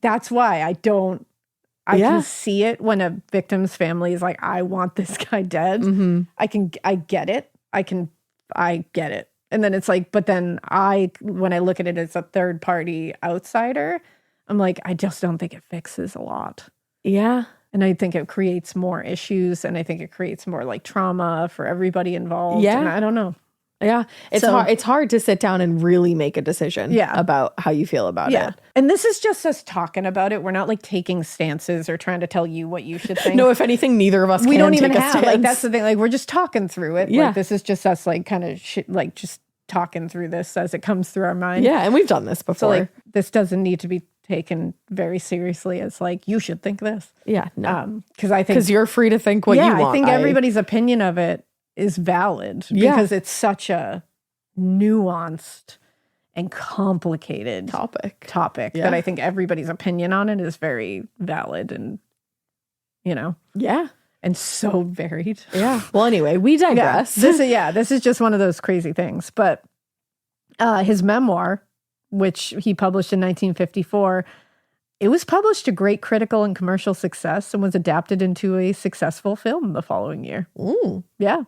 that's why I can see it when a victim's family is like, I want this guy dead. Mm-hmm. I get it. I get it. And then it's like, but then when I look at it as a third party outsider, I'm like, I just don't think it fixes a lot. Yeah. And I think it creates more issues, and I think it creates more trauma for everybody involved. Yeah. And I don't know. Yeah. It's hard to sit down and really make a decision about how you feel about it. And this is just us talking about it. We're not taking stances or trying to tell you what you should think. No, if anything, neither of us we can don't even take a have stance. that's the thing. We're just talking through it. Yeah. This is just us kind of just talking through this as it comes through our mind. Yeah, and we've done this before. So this doesn't need to be taken very seriously as you should think this. Yeah, no. Because you're free to think what you want. I think everybody's opinion of it is valid because it's such a nuanced and complicated topic that I think everybody's opinion on it is very valid and and so varied. Yeah. Well, anyway, we digress. This is just one of those crazy things. But his memoir, which he published in 1954, it was published to great critical and commercial success and was adapted into a successful film the following year. Ooh. Yeah.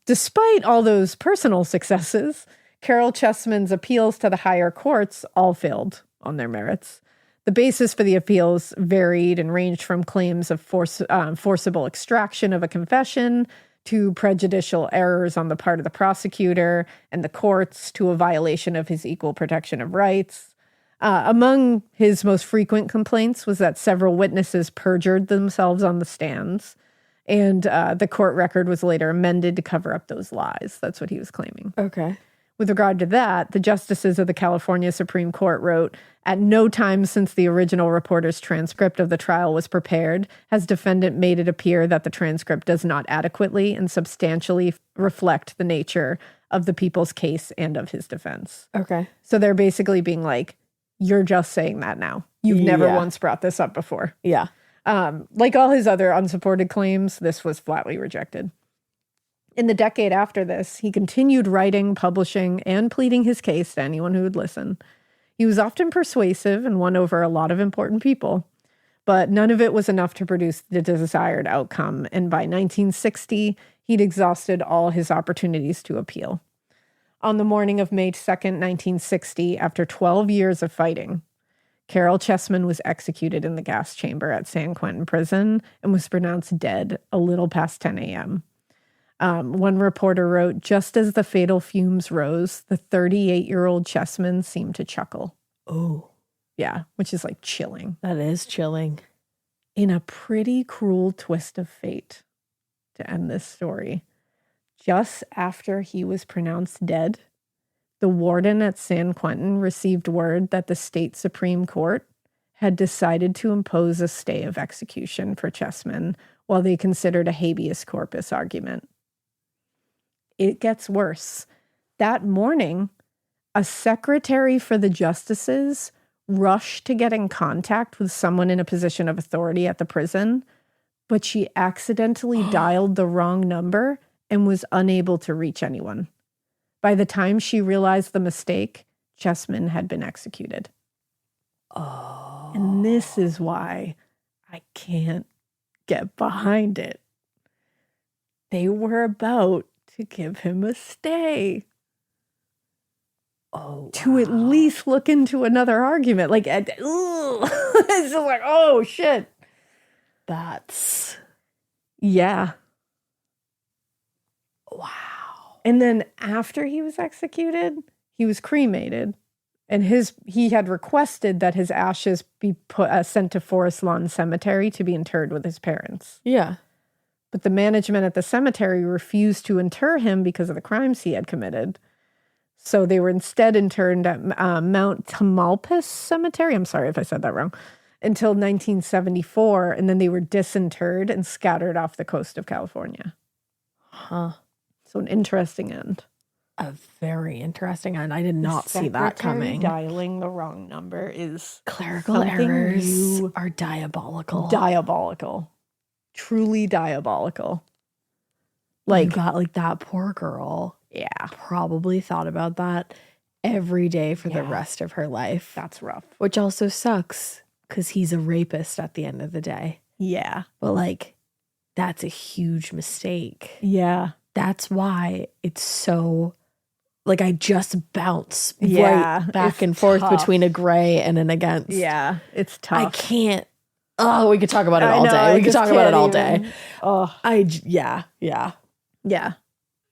Despite all those personal successes, Caryl Chessman's appeals to the higher courts all failed on their merits. The basis for the appeals varied and ranged from claims of forcible extraction of a confession to prejudicial errors on the part of the prosecutor and the courts to a violation of his equal protection of rights. Among his most frequent complaints was that several witnesses perjured themselves on the stands, and the court record was later amended to cover up those lies. That's what he was claiming. Okay. With regard to that, the justices of the California Supreme Court wrote, "At no time since the original reporter's transcript of the trial was prepared has defendant made it appear that the transcript does not adequately and substantially reflect the nature of the people's case and of his defense." Okay. So they're basically being like, you're just saying that now. You've never once brought this up before. Yeah. Like all his other unsupported claims, this was flatly rejected. In the decade after this, he continued writing, publishing, and pleading his case to anyone who would listen. He was often persuasive and won over a lot of important people, but none of it was enough to produce the desired outcome. And by 1960, he'd exhausted all his opportunities to appeal. On the morning of May 2nd, 1960, after 12 years of fighting, Caryl Chessman was executed in the gas chamber at San Quentin Prison and was pronounced dead a little past 10 a.m. One reporter wrote, "Just as the fatal fumes rose, the 38-year-old Chessman seemed to chuckle." Oh. Yeah, which is chilling. That is chilling. In a pretty cruel twist of fate to end this story, just after he was pronounced dead, the warden at San Quentin received word that the state Supreme Court had decided to impose a stay of execution for Chessman while they considered a habeas corpus argument. It gets worse. That morning, a secretary for the justices rushed to get in contact with someone in a position of authority at the prison, but she accidentally dialed the wrong number and was unable to reach anyone. By the time she realized the mistake, Chessman had been executed. Oh. And this is why I can't get behind it. They were about to give him a stay. Oh, to at least look into another argument. Like, it's just like, oh, shit. That's... Yeah. Wow. And then after he was executed, he was cremated. And he had requested that his ashes be sent to Forest Lawn Cemetery to be interred with his parents. Yeah. But the management at the cemetery refused to inter him because of the crimes he had committed. So they were instead interned at Mount Tamalpais Cemetery. I'm sorry if I said that wrong. Until 1974. And then they were disinterred and scattered off the coast of California. Huh. So an interesting end. A very interesting end. I did not see that coming. Dialing the wrong number is clerical errors are diabolical. Diabolical. Truly diabolical. Like, you got like that poor girl. Yeah. Probably thought about that every day for the rest of her life. That's rough. Which also sucks because he's a rapist at the end of the day. Yeah. But like, that's a huge mistake. Yeah. That's why it's so, like, I just bounce right back and forth between a gray and an against. Yeah, it's tough. I can't. Oh, we could talk about it all day. We could talk about it all day. Oh, yeah. Yeah.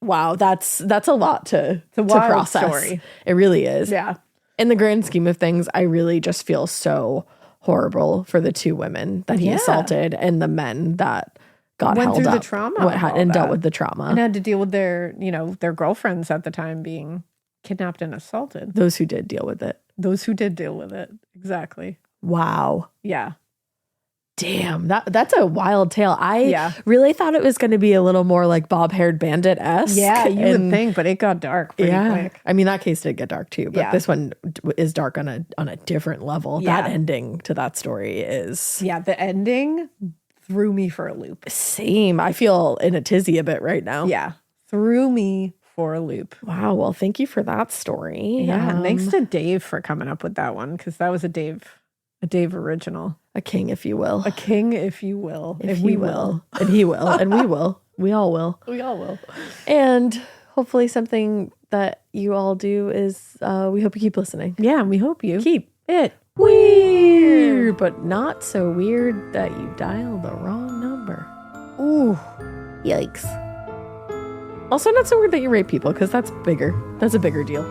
Wow, that's a lot to wild process. Story. It really is. Yeah. In the grand scheme of things, I really just feel so horrible for the two women that he assaulted and the men that got went held through up. the trauma And dealt with the trauma. and had to deal with their girlfriends at the time being kidnapped and assaulted. Those who did deal with it. Those who did deal with it. Exactly. Wow. Yeah. Damn, that's a wild tale. Yeah. really thought it was going to be a little more like Bob-haired bandit-esque. Yeah, you would think, but it got dark pretty quick. I mean, that case did get dark too, but this one is dark on a different level. Yeah. That ending to that story is... Yeah, the ending threw me for a loop. Same. I feel in a tizzy a bit right now. Yeah, threw me for a loop. Wow, well, thank you for that story. Yeah, thanks to Dave for coming up with that one, because that was a Dave original. A king, if you will. A king, if you will. If we will. And he will. And we will. We all will. We all will. And hopefully something that you all do is we hope you keep listening. Yeah, we hope you Keep it weird, but not so weird that you dial the wrong number. Ooh. Yikes. Also, not so weird that you rape people, because that's bigger. That's a bigger deal.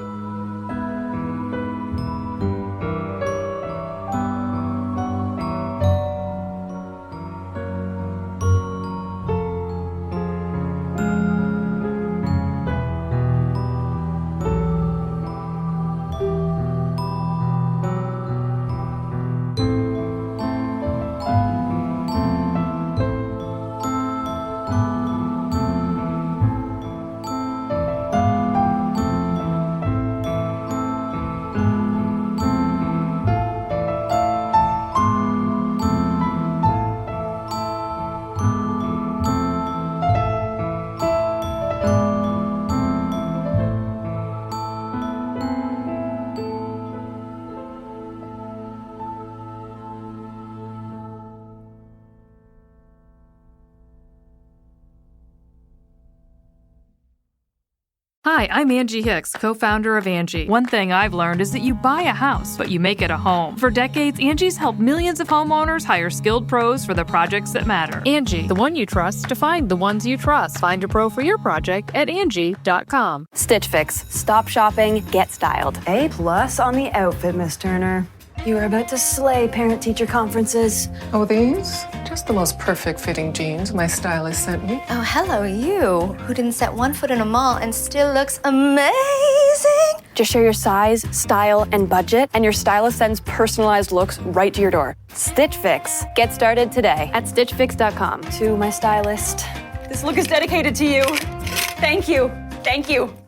Hi, I'm Angie Hicks, co-founder of Angie. One thing I've learned is that you buy a house, but you make it a home. For decades, Angie's helped millions of homeowners hire skilled pros for the projects that matter. Angie, the one you trust to find the ones you trust. Find a pro for your project at Angie.com. Stitch Fix. Stop shopping, get styled. A+ on the outfit, Miss Turner. You are about to slay parent-teacher conferences. Oh, these? Just the most perfect fitting jeans my stylist sent me. Oh, hello, you, who didn't set one foot in a mall and still looks amazing. anything? Just share your size, style, and budget, and your stylist sends personalized looks right to your door. Stitch Fix. Get started today at stitchfix.com. To my stylist, this look is dedicated to you. Thank you. Thank you.